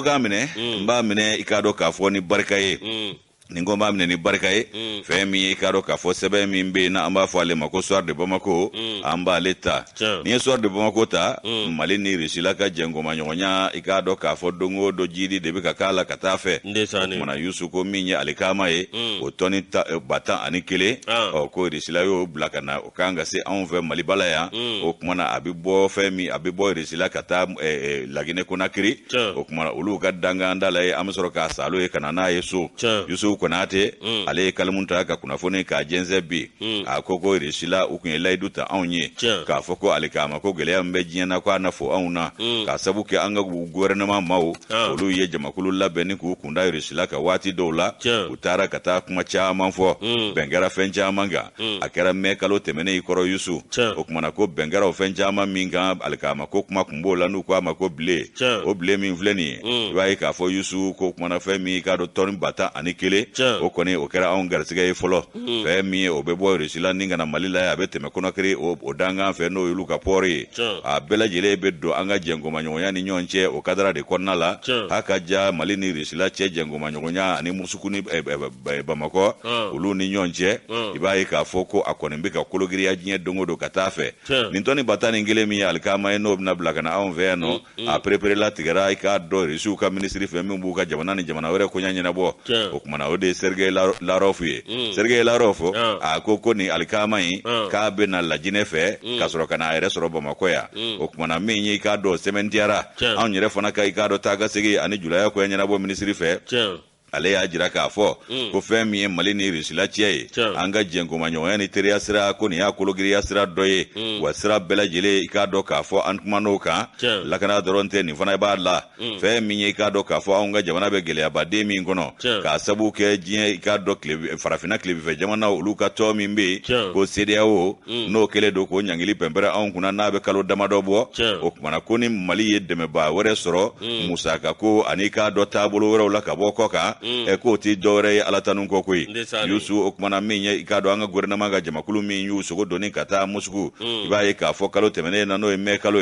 Gamine, Mbamine, Ikado Kafoni Barkaye. Ningo mbamine ni barka ye femi ikaro ka fo sebe min be na amba fo ale mako soir de Bamako amba leta ni soir de Bamako ta mali ni risila ka jengo manyonya ikado ka fo dongo do jidi de be ka kala katafe mana yusuko minye alikama ye o toni bata anikele o ko risila yo blakana o kanga se enve mali balaya o kumana abibo femi abibo risila kata lagine konakri o kumana ulu ka danga ndala ye amsoro ka salo e kanana yesu yusu konate ale kalmunta ka kunafone ka jenze bi akoko rishila ukunye laiduta aunye ka foko ale kama ko gele ambe jiena kwa nafo auna ka sabuke anga gouvernement mawo olu ye jamakulu labeni ku kunda rishila ka wati dola utara kata kuma chama fo bengara fenja manga akera mekalo temene ikoro yusu okumana ko bengara fenja minga ale kama ko kuma kumbola nu kwa mako ble o ble min vleni wa ka fo yusu ko kuma femi ka do ton bata anikele o kone o kera on garsiga e folo fe mi o bebo resila ninga na malila ya bete me kono kre o danga fe no yulu ka pori a bela jele beddo anga jengo manyonya ni nyonche o kadara de konnala haka ja malini resila che jengo manyonya ni musukuni Bamako ulu ni nyonche ibaye ka foko akone mbika kologiri ya jinye dongo do katafe nintoni batani ngile mi alkama eno na blaga na on ve no a prepare la tigara ka do resu ka ministry fe mi mbuka jamana ni jamana were kunyanya na bo o kumana de Sergei Lavrov Sergei Lavrov akoko ni alikama yi ka be na lajine fe ka soro kana ere soro Bamako ya o kumana minyi ka do sementiara an yere fona ka do taga sigi ani julaya ko nyana bo ministry fe ale ya jira ka fo ko femi mali ni risila tie anga jengo manyo ni tere asira ko ni akologiri asira doye wasira belajele ikado ka fo antmano ka lakana doronte ni fana ba la femi ikado ka fo anga jamana be gele abade mi ngono ka sabu ke jien ikado club farafina club fe jamana uluka to mi mbe ko CDAO no kele do ko nyangili pembera an kuna na be kalo damado bo o kuma ko ni mali yedde me ba wore soro musaka ko anika do tabolo wore la ka boko ka eko ti dore alatanu ko koy yusu okmana minye ikado anga gouvernement ga jamakulu min yusu go doni kata musku ibaye ka fokalo temene na no emekalo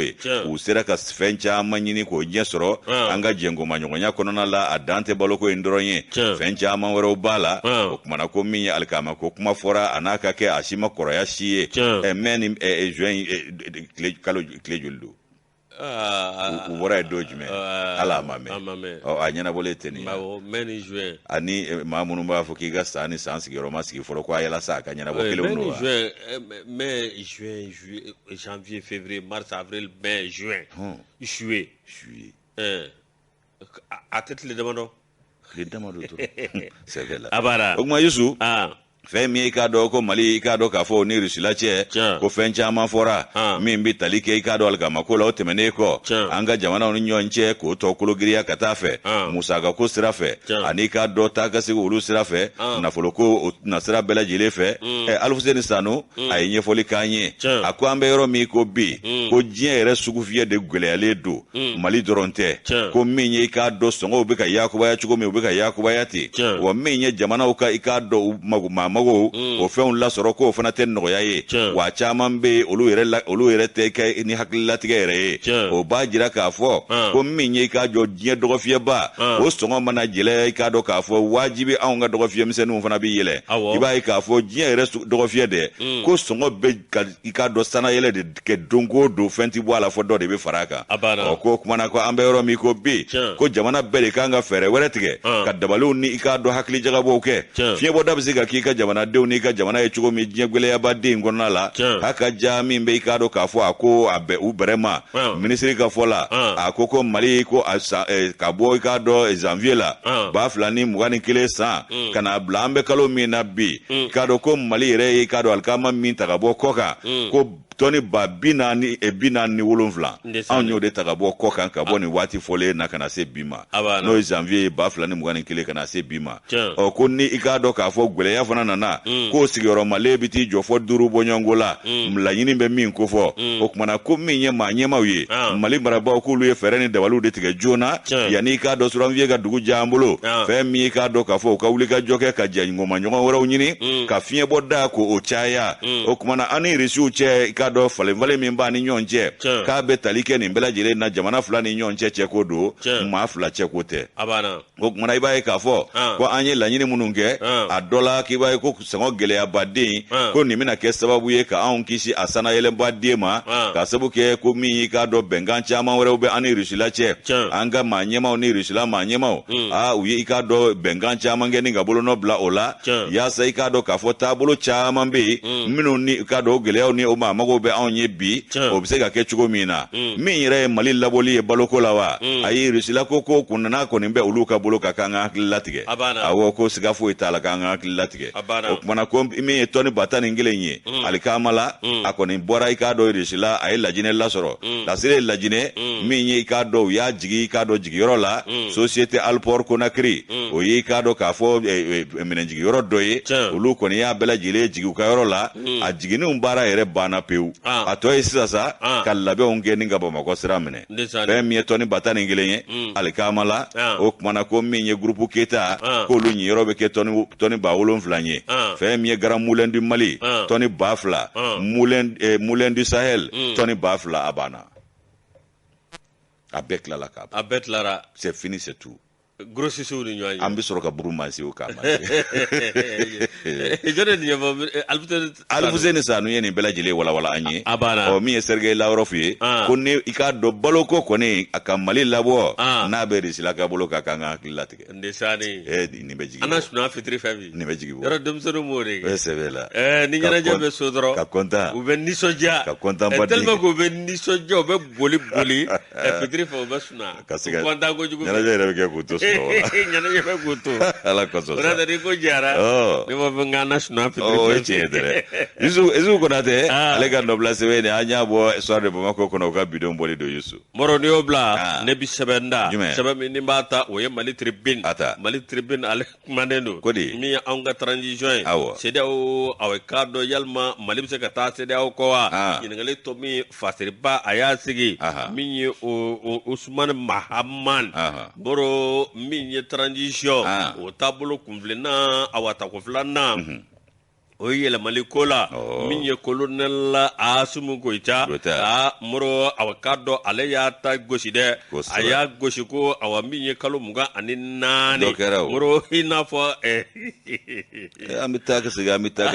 usera ka fencha manyini ko nyesoro anga jengo manyonya kono na la adante baloko indronye fencha manwero bala okmana ko minye alkama ko kuma fora anaka ke ashima koroya shiye meni juin kalo klejuldu wora dojme ala mame o anyana boleteni bawo meni juin ani mamunu ba foki gasta ani sans gero maski foro kwa yala saka anyana bokele no juin mai juin juillet janvier février mars avril mai juin juillet à tête le demando to c'est vrai là abara ogma yusu femi ikado ko mali ikado ka fo ni risila che ko fencha manfora mimbi talike ikado alkama ko la otemene ko anga jamana on nyonche ko to kologiriya katafe musaga ko sirafe anika do taga sigo ulu sirafe na foloko na sira bela jilefe alfuseni sanu ayenye foli kanye akwambe yoro mi ko bi ko jien ere sugufie de gwelele do mali doronte ko minye ikado songo ubika yakuba ya chugo mi ubika yakuba yati wa minye jamana uka ikado maguma mago o feun la soro ko fana ten no yaye wa chaman be olu yere te ke ni hakilla tigere o ba jira ka fo ko minye ka jo je dogo fie ba o songo mana jile ka do ka fo wajibi an ga dogo fie msenu fana bi yele iba ka fo je yere dogo fie de ko songo be ka do sana yele de ke dongo do fenti bo ala fo do de be faraka o ko kuma na ko ambe ro mi ko bi ko jamana bele ka nga fere were tige ka dabalu ni ka do hakli jaga bo ke fie bo dabzi ga ki ka jamana dewni ka jamana e chugo mi jengwele ya bade ngona la haka jami mbe ikado ka fo ako abe uberema ministry ka fo la akoko mali ko ka bo ikado janvier la ba flani mugani kile sa kana blambe kalo mi na bi kado ko mali re ikado alkama min takabo koka ko Tony babina ni ebina ni wolonvla anyo de takabo koka ka ni wati fole na kana se bima no janvier ba flani mugani kile kana se bima o ko ni ikado ka fo gwele ya fana nana ko sigoro malebiti jo fo duru bonyongola mlanyini be min ko fo o kuma ko minye manyema wi mali maraba ko lu e fereni de walu de tige jona yani ikado suranvier ga dugu jambulo fe mi ikado ka fo ka wuli ka joke ka jango manyo wora unyini ka fie boda ko o chaya o kuma na ani risu che ka dɔ falenfalen min b'a ni ɲɔgɔn cɛ k'a bɛ tali kɛ nin bɛɛ lajɛlen na jamana fila ni ɲɔgɔn cɛ cɛko don maa fila cɛko tɛ o kumana i b'a ye k'a fɔ ko an ye laɲini minnu kɛ a dɔ la k'i b'a ye ko sɔngɔ gɛlɛyabaden ko nin bɛna kɛ sababu ye ka anw kisi a sanayɛlɛnbaden ma ka sababu kɛ ko min y'i k'a dɔn bɛnkan caman wɛrɛw bɛ an ni Rusila cɛ an ka maa ɲɛmaw ni Rusila maa ɲɛmaw u ye i k'a dɔn bɛnkan caman kɛ ni ka bolonɔ bila o la yaasa i k'a dɔn k'a fɔ taabolo caman bɛ yen minnu ni k'a dɔn o gɛlɛyaw ni o maamagow bɛ anw ye bi o bɛ se ka kɛ cogo min na min yɛrɛ ye Mali labɔli ye baloko la wa ayi Rusila ko kun nana kɔni bɛ olu ka bolo ka kan ka hakili latigɛ awɔ ko siga foyi t'a la k'an ka hakili latigɛ o kumana ko min ye tɔni 10,000 ye alikama la a kɔni bɔra i k'a dɔn Rusila a ye lajinɛ lasɔrɔ lasire lajinɛ min ye i k'a dɔn u y'a jigi i k'a dɔn jigiyɔrɔ la Société Alport Conakry o ye i k'a dɔn k'a fɔ minɛnjigiyɔrɔ dɔ ye olu kɔni y'a bɛɛ lajɛlen jigi u ka yɔrɔ la a jiginniw baara yɛrɛ banna pewu a tɔ ye sisan sa ka labɛnw kɛ ni ka Bamakɔ sira minɛ fɛn min ye tɔni 10,000 ye alikama la o kumana ko min ye groupe Keita k'olu ɲiyɔrɔ bɛ kɛ tɔni 7,000 ye fɛn min ye Grand Moulin du Mali tɔni 2,000 Moulin du Sahel tɔni 2,000 a banna a bɛɛ tilala ka ban a bɛɛ tilara c'est fini c'est tout grossisseurs ni ɲɔgɔn ye an bɛ sɔrɔ ka buru mansiw k'a ma jɔn de ɲɛfɔ Alfuseni Sanu ye nin bɛɛ lajɛlen walawala an ye a banna min ye Sergei Lavrov ye ko ni i k'a dɔn baloko kɔni a ka Mali labɔ n'a bɛ Rusila ka bolo kan k'an ka hakili latigɛ ndesani nin bɛ jigin an na suna fitiri fɛn min nin bɛ jigin yɔrɔ denmisɛnninw m'o de kɛ sɛbɛ la ni ɲɛnajɛ bɛ so dɔrɔn ka kontan u bɛ nisɔndiya ka kontan ba tellement que u bɛ nisɔndiya u bɛ boli fitiri fɛ u bɛ suna ka se ka kontan kojugu ɲɛnajɛ yɛrɛ bɛ kɛ k'u to sunɔgɔ la ɲɛnajɛ bɛ k'u to Ala kosɔn o la ni ko jara ne b'a fɔ n na suna fitiri o ye tiɲɛ tɛ dɛ Yusu Konate ale ka nɔbila sɛbɛn ni an y'a bɔ Soir de Bamako kɔnɔ u ka bidon bɔli don Yusu Mɔrɔ n'i y'o bila ne bi sɛbɛn da jumɛn sɛbɛn min ni b'a ta o ye Mali Tribune ata Mali Tribune ale kumanen don ko di min ye anw ka transition ye awɔ CEDEAO a k'a dɔn yalima Mali bɛ se ka taa CEDEAO kɔ wa ɲininkali tɔ min fasiriba a y'a sigi min ye Usumani Mahaman Mɔrɔ min ye transition o taabolo kunfilenna a watako filanan o ye yɛlɛmali ko la min ye colonel Asumu Goita Mɔrɔ a k'a dɔn ale y'a ta gosi dɛ a y'a gosi ko awa min ye kalo 24 Mɔrɔ i n'a fɔ an bɛ taa ka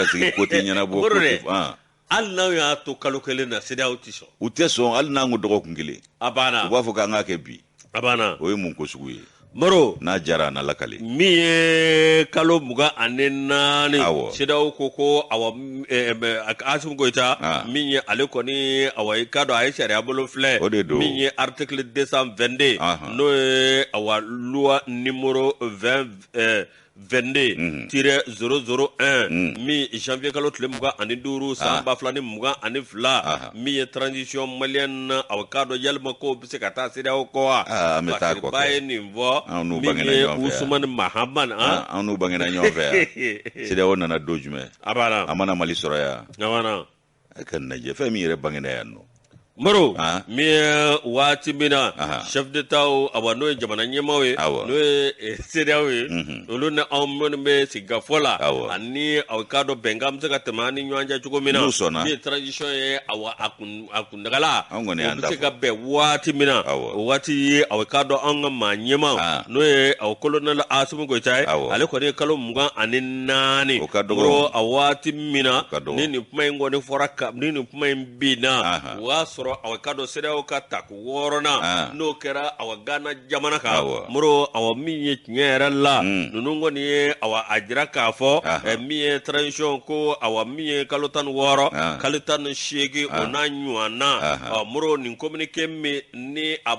segin ko tɛ ɲɛnabɔ hali n'aw y'a to kalo 1 na CEDEAO tɛ sɔn u tɛ sɔn hali n'an ko dɔgɔkun 1 a banna u b'a fɔ k'an k'a kɛ bi a banna o ye mun ko sugu ye Mɔrɔ n'a jara a na lakale min ye kalo 24 CEDEAO ko awa Asumu Goita min ye ale kɔni awa i k'a dɔn a ye sariya bolo filɛ min ye article 222 n'o ye awa loi numéro 22-001 min janvier kalo tile 25 san 2022 min ye transition malienne na aw k'a dɔn yalima ko bɛ se ka taa CEDEAO kɔ wa ba ye nin fɔ min ye Usumani Mahaman an n'u bangena ɲɔgɔn fɛ yan CEDEAO nana don jumɛn a mana Mali sɔrɔ yan a ka lajɛ fɛn min yɛrɛ bangena yan nɔ Mɔrɔ min ye waati min na chef d'État awa n'o ye jamana ɲɛmaaw ye n'o ye CEDEAO ye olu ni anw minnu bɛ sigikafɔ la ani aw k'a dɔn bɛnkan bɛ se ka tɛmɛ an ni ɲɔgɔn cɛ cogo min na min ye transition ye awa a kundagala o bɛ se ka bɛn waati min na o waati ye aw k'a dɔn an ka maa ɲɛmaaw n'o ye aw colonel Asumu Goita ye ale kɔni ye kalo 24 Mɔrɔ a waati min na ni nin kuma in kɔni fɔra ni nin kuma in binna o y'a sɔrɔ aw k'a dɔn CEDEAO ka tako 6nan n'o kɛra awa Ghana jamana kan Mɔrɔ awa min ye tiɲɛ yɛrɛ la ninnu kɔni ye awa a jira k'a fɔ min ye transition ko awa min ye kalo 16 kalo 18 o n'a ɲɔgɔn na Mɔrɔ nin communiqué min ni a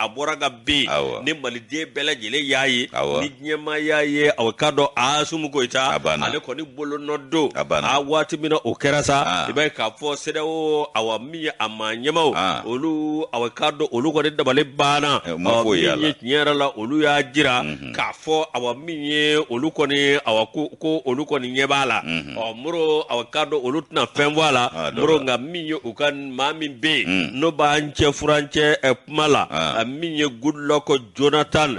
bɔra ka bin ni maliden bɛɛ lajɛlen y'a ye ni diɲɛmaa y'a ye aw k'a dɔn Asumu Goita ale kɔni bolonɔ don a waati min na o kɛra sa i b'a ye k'a fɔ CEDEAO awa min ye a maa nyemao olu awakado olu ko de dabale bana minye nyera la olu ya jira ka fo awa minye olu ko ni awako olu ko ni nyebala muro awakado olu tna femwala muro nga minye ukan mami be no ba nche furanche mala minye good luck Jonathan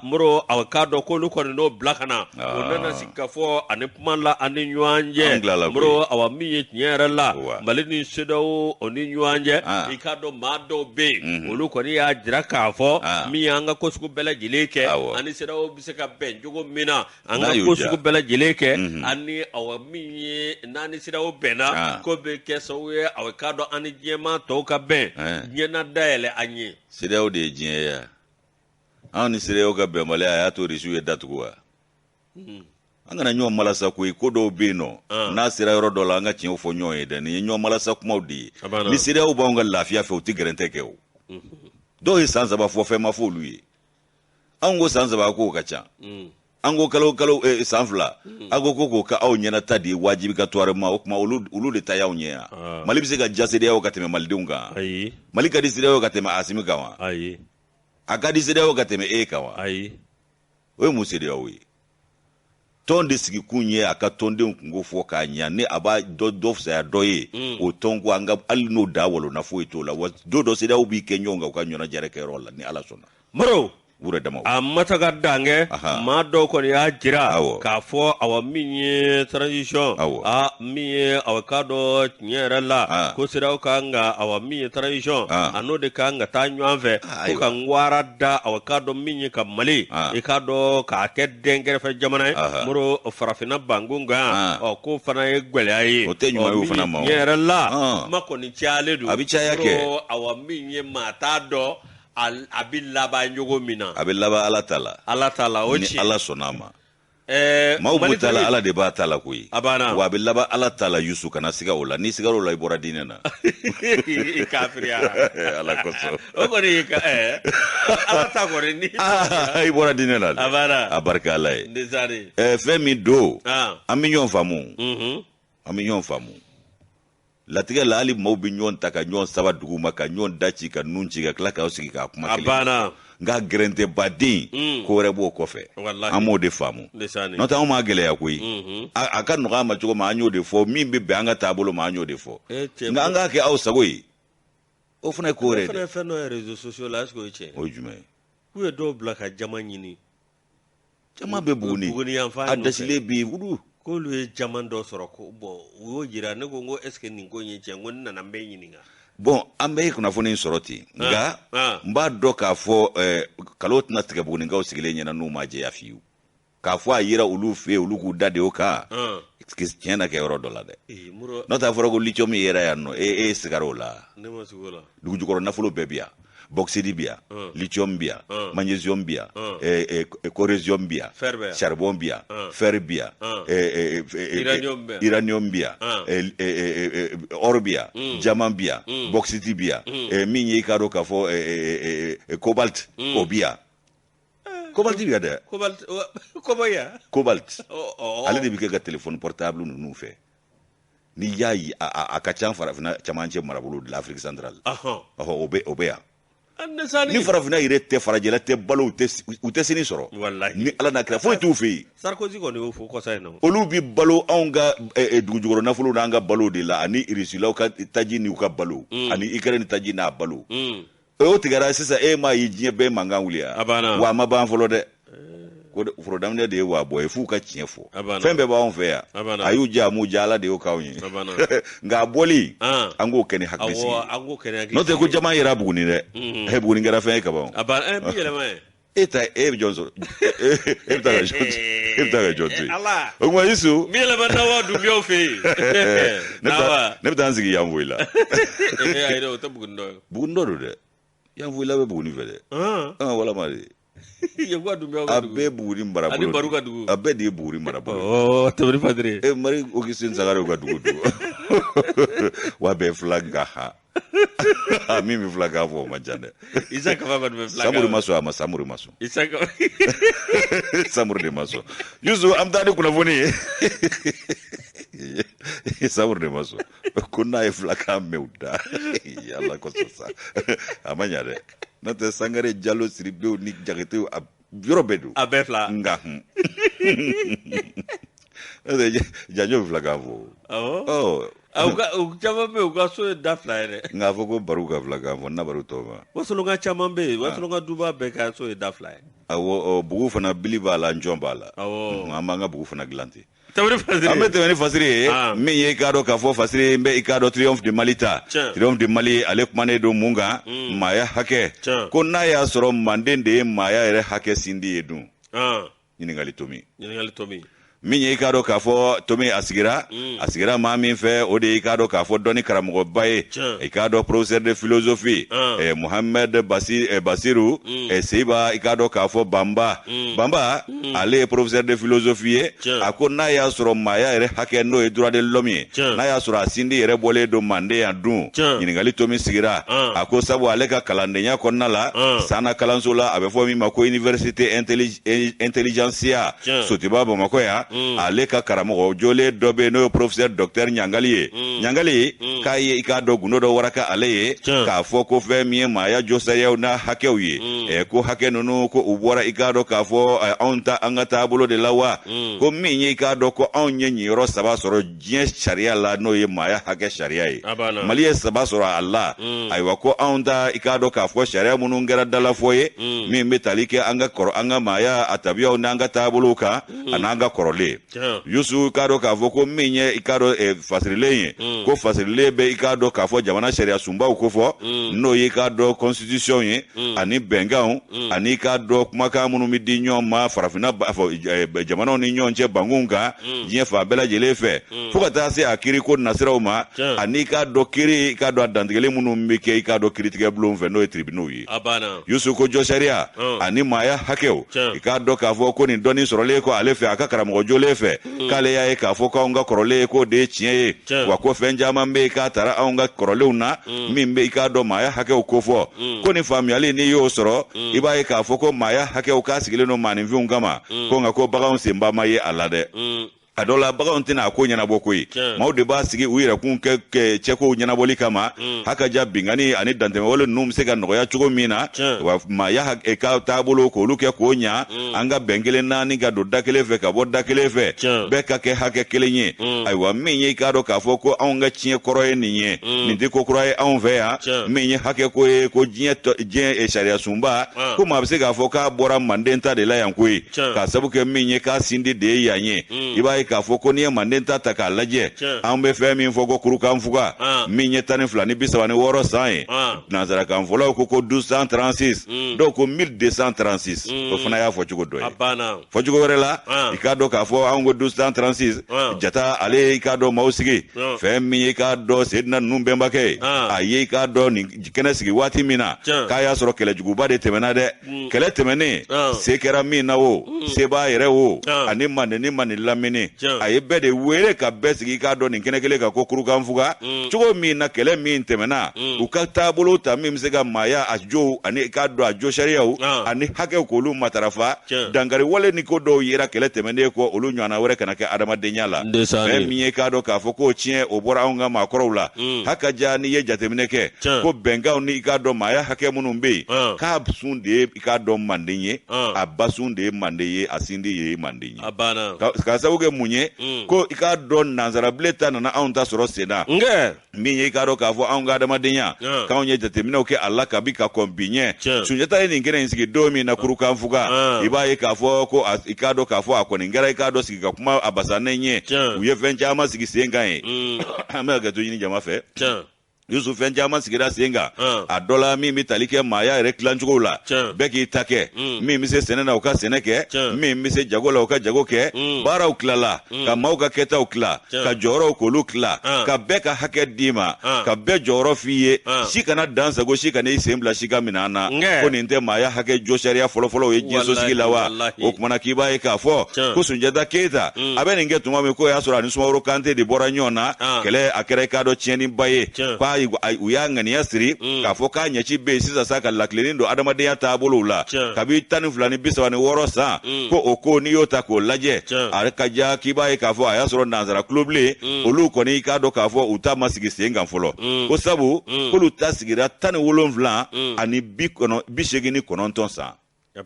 muro awakado ko olu ko no blackana onana sikafo anepmala ani nyanje muro awa minye nyera la malini sedo oni nyanje ikado mado be olu ko ni ya jira ka fo mi anga ko suku bela jileke ani sedo biseka ben jogo mina anga ko suku bela jileke ani awa minye nani sedo bena ko be keso we awakado ani jema to ka ben nyena daele anyi sedo de jien ya ani sedo ka ben male ya to risu edatuwa angana nyo malasa ko do beno na sira yoro dola nga chin fo nyo ede ni nyo malasa kuma odi ni sira u ba nga lafia fe uti gerente ke o do yi sanza ba fo fe ma fo lui ango sanza ba ko kacha ango kalo sanfla ago ko ka aw nyana tadi wajibi ka toare ma kuma ulu de taya unya malibi se ka jasede o kateme maldunga malika di sira o kateme asimi kawa akadi sira o kateme e kawa we musede o wi tonde sigi kunye aka tonde nkungo fo ka nya ne aba do sa doye o tongo anga alino dawolo na fo itola wa do se da ubi kenyonga ka nyona jare ke rola ni ala sona maro wure dama amata gaddange ma do ko ya jira ka fo awa minye transition minye awakado nyera la ko sira ka nga awa minye transition anode ka nga tanyanve ko ka ngwara da awakado minye ka mali ikado ka kedengere fa jamana muro farafina bangunga ko fana egwele ayi o te nyuma yo fana ma nyera la mako ni chaledu abicha yake awa minye mata do abillaba nyogo mina abillaba alatala ochi ni ala sonama maubutala ala de batala kui wa abillaba alatala yusu kana siga ola ni siga ola ibora dinena kafiriya ala koso ogori ka alata gore ni ibora dinena abarka alai ndezari femi do aminyon famu latiga la ali mawbi nyon taka nyon saba duguma ka nyon dachi ka nunchi ka klaka osiki ka kuma abana nga grente badin ko rebo ko fe amo de famu nota o ma gele ya kuyi aka no ga ma chugo ma anyo de fo mi be anga tabolo ma anyo de fo nga ke au sagoyi o funa ko re funa fe no réseaux sociaux la ko che o jume ku e do blaka jama nyini jama be buni adasile bi wudu ko lu jaman do soro ko bo wo jira ne ko ngo eske ni ko nyi che ngon na mbe nyini nga bon ambe kuna fo ni soroti nga mba do ka fo kalot na tiga buni nga o sigile nyana no maje ya fiu ka fo ayira ulu fe ulu ku dade o ka kiana ke euro dollar de nota fo ko licho mi yera ya no sigarola ne mo sigola dugu jukoro na fo lo bebia bauxite bia lithium bia magnesium bia corrosium bia charbon bia fer bia uranium bia or bia diamant bia bauxite bia minye karo ka fo cobalt ko bia cobalt bia de cobalt ale de bi ke ga téléphone portable nu fe ni yayi a kachan farafina chamanche marabulu de l'Afrique centrale obea ni farafina ire te farajela te balo ute sini soro ni ala na kira fo tu fi Sarkozy ko ni o fo ko say no olu bi balo onga dugujoro na fulu na nga balo de la ani irisila ka taji ni ka balo ani ikere ni taji na balo o tigara sisa ma yijie be manga wulia wa ma ban folo de ko frodamne de wa boy fu ka chiefo fembe ba on fe ya ayu jamu jala de o kawni nga boli ango kene hakbisi no te ko jama yira buguni de he buguni ngara fe ka ba bi yele mai eta Johnson eta Johnson Allah o ma yisu bi yele ba na wa du mi o fe ne tanzigi yamwila ai do to bugundo de yamwila be buguni fe de wala mari yegwa du mi abe buguni marabolo ani baruka dugu abe de buguni marabolo tabri padre mari Augustin Sagare ga dugu wa be flaga ha mimi flaga fo majane isaka baba be flaga samuri maso isaka samuri de maso yuzu amdani kuna foni samuri de maso ko n'a ye filakan mɛn u da yala kosɔn sa a ma ɲa dɛ n'o tɛ Sangare Jalo Siribew ni Jaketew a yɔrɔ bɛɛ don a bɛɛ fila nga Janjo filakan fɔ u caman bɛ yen u ka so ye da fila ye dɛ nka fɔ ko Baru ka filakan fɔ n'a Baru tɔ ma Wasolonka caman bɛ yen Wasolonka duba bɛɛ ka so ye da fila ye awɔ bugu fana bili b'a la njɔn b'a la an b'an ka bugu fana dilan ten an bɛ tɛmɛ ni fasiri ye min ye i k'a dɔn k'a fɔ fasiri n bɛ i k'a dɔn Triomphe de Mali ta Triomphe de Mali ale kumanen don mun kan maaya hakɛ ko n'a y'a sɔrɔ Manden de ye maaya yɛrɛ hakɛ sindi ye dun ɲininkali Tomi min ye i k'a dɔn k'a fɔ Tomi a sigira maa min fɛ o de ye i k'a dɔn k'a fɔ dɔnni karamɔgɔba ye i k'a dɔn professeur de philosophie Mohamed Basiru Seiba i k'a dɔn k'a fɔ Bamba ale ye professeur de philosophie ye a ko n'a y'a sɔrɔ maaya yɛrɛ hakɛ n'o ye droit de l'homme ye n'a y'a sɔrɔ a sindi yɛrɛ bɔlen don Manden yan dun ɲininkali Tomi sigira a ko sabu ale ka kalandenya kɔnɔna la Sana kalanso la a bɛ fɔ min ma ko université intelligentsia Sotiba Bamakɔ yan ale ka karamɔgɔ jole dɔ bɛ n'o ye professeur docteur Ɲangali ye Ɲangali k'a ye i k'a dɔn gundo dɔ waraka ale ye k'a fɔ ko fɛn min ye maaya jɔsariyaw n'a hakɛw ye ko hakɛ ninnu ko u bɔra i k'a dɔn k'a fɔ anw ta an ka taabolo de la wa ko min ye i k'a dɔn ko anw ye ɲiyɔrɔ 3 sɔrɔ diɲɛ sariya la n'o ye maaya hakɛ sariya ye Mali ye 3 sɔrɔ a la ayiwa ko anw ta i k'a dɔn k'a fɔ sariya minnu kɛra dalafɔ ye min bɛ tali kɛ an ka maaya a tabiyaw n'an ka taabolow kan a n'an ka kɔrɔlen Yusu k'a dɔn k'a fɔ ko min ye i k'a dɔn fasirilen ye ko fasirilen bɛ i k'a dɔn k'a fɔ jamana sariya sunbaw ko fɔ n'o ye i k'a dɔn constitution ye ani bɛnkanw ani i k'a dɔn kumakan minnu bɛ di ɲɔgɔn ma farafinna jamanaw ni ɲɔgɔn cɛ bankun kan diɲɛ fan bɛɛ lajɛlen fɛ fo ka taa se a kiiri ko nasiraw ma ani i k'a dɔn kiiri i k'a dɔn a dantigɛli minnu bɛ kɛ i k'a dɔn kiiritigɛ bulon fɛ n'o ye tribunaux ye Yusu ko jɔ sariya ani maaya hakɛw i k'a dɔn k'a fɔ ko nin dɔnni sɔrɔlen kɔ ale fɛ a ka karamɔgɔ jole fɛ k'ale y'a ye k'a fɔ k'anw ka kɔrɔlen ye k'o de ye tiɲɛ ye wa ko fɛn caman bɛ yen k'a taara anw ka kɔrɔlenw na min bɛ i k'a dɔn maaya hakɛw ko fɔ ko nin faamuyali n'i y'o sɔrɔ i b'a ye k'a fɔ ko maaya hakɛw k'a sigilen don maaninfinw kama ko nka ko baganw senba ma ye a la dɛ a dɔw la baganw tɛna a ko ɲɛnabɔ koyi maaw de b'a sigi u yɛrɛkun kɛ cɛkow ɲɛnabɔli kama hakaja bingani ani dantɛmɛwale ninnu bɛ se ka nɔgɔya cogo min na wa maaya ka taabolo k'olu kɛ k'o ɲa an ka bɛn kelen naani ka don da kelen fɛ ka bɔ da kelen fɛ bɛɛ ka kɛ hakɛ kelen ye ayiwa min ye i k'a dɔn k'a fɔ ko anw ka tiɲɛ kɔrɔ ye nin ye nin tɛ ko kura ye anw fɛ yan min ye hakɛ ko ye ko diɲɛ sariya sunba ko maa bɛ se k'a fɔ k'a bɔra Manden ta de la yan koyi k'a sabu kɛ min ye k'a sindi de ye yan ye i b'a ye k'a fɔ ko n'i ye Manden ta k'a lajɛ an bɛ fɛn min fɔ ko kurukanfuga min ye 12 ni 36 san ye nanzarakan fɔlaw ko 1236 dɔw ko 1236 o fana y'a fɔ cogo dɔ ye fɔ cogo wɛrɛ la i k'a dɔn k'a fɔ anw ko 1236 jata ale i k'a dɔn maaw sigi fɛn min ye i k'a dɔn Seydina ninnu bɛnbakɛ ye a ye i k'a dɔn nin kɛnɛ sigi waati min na k'a y'a sɔrɔ kɛlɛjuguba de tɛmɛna dɛ kɛlɛ tɛmɛnen se kɛra min na o se b'a yɛrɛ o ani Manden ni Manden lamini a ye bɛɛ de wele ka bɛɛ sigi k'a dɔn nin kɛnɛ kelen kan ko kurukanfuga cogo min na kɛlɛ min tɛmɛna u ka taabolo ta min bɛ se ka maaya a jo ani k'a dɔn a jo sariyaw ani hakɛw k'olu matarafa dankari wale ni ko dɔw yera kɛlɛ tɛmɛnen kɔ olu ɲɔgɔnna wɛrɛ kana kɛ adamadenya la fɛn min ye k'a dɔn k'a fɔ k'o tiɲɛ o bɔra anw ka maakɔrɔw la hakaja n'i ye jateminɛ kɛ ko bɛnkanw ni i k'a dɔn maaya hakɛ minnu bɛ yen k'a sun de ye i k'a dɔn Manden ye a ba sun de ye Manden ye a sindi ye Manden ye k'a sababu kɛ mun ye ko i k'a dɔn nanzarabilen ta nana anw ta sɔrɔ sen na min ye i k'a dɔn k'a fɔ anw ka adamadenya k'anw ye jateminɛw kɛ a la kabi ka kɔn bi ɲɛ Sunjata ye nin kɛnɛ in sigi don min na kurukanfuga i b'a ye k'a fɔ ko i k'a dɔn k'a fɔ a kɔni kɛra i k'a dɔn sigi ka kuma a basanen ɲɛ u ye fɛn caman sigi sen kan ye an bɛ hakɛto ɲini jama fɛ Yusu fɛn caman sigira sen kan a dɔ la min bɛ tali kɛ maaya yɛrɛ tilancogo la bɛɛ k'i ta kɛ min bɛ se sɛnɛ na u ka sɛnɛ kɛ min bɛ se jago la u ka jago kɛ baaraw tilala ka maaw ka kɛtaw tila ka jɔyɔrɔw k'olu tila ka bɛɛ ka hakɛ d'i ma ka bɛɛ jɔyɔrɔ f'i ye si kana dan sago si kana i sen bila si ka minɛn na ko nin tɛ maaya hakɛ jo sariya fɔlɔfɔlɔ ye diɲɛ sosigi la wa o kumana k'i b'a ye k'a fɔ ko Sunjata Keyita a bɛ nin kɛ tuma min ko y'a sɔrɔ a ni Sumaworo Kante de bɔra ɲɔgɔn na kɛlɛ a kɛra i k'a dɔn tiɲɛniba ye k'a u y'a ŋaniya siri k'a fɔ k'a ɲɛci be sisan sa ka lakilenin don adamadenya taabolow la kabi 12 ni 36 san ko o ko n'i y'o ta k'o lajɛ a ka ja k'i b'a ye k'a fɔ a y'a sɔrɔ nanzara kulobilen olu kɔni k'a dɔn k'a fɔ u ta ma sigi sen kan fɔlɔ ko sabu k'olu ta sigira 17 ani 89 san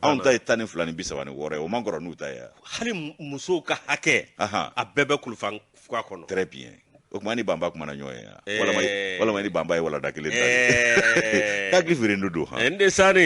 anw ta ye 12 ni 36 ye o man kɔrɔ n'u ta ye hali musow ka hakɛ a bɛɛ bɛ kulufan fuga kɔnɔ très bien o kuma ni Banba kumana ɲɔgɔn ye walama ni Banba ye walada kelen ta k'i firindu don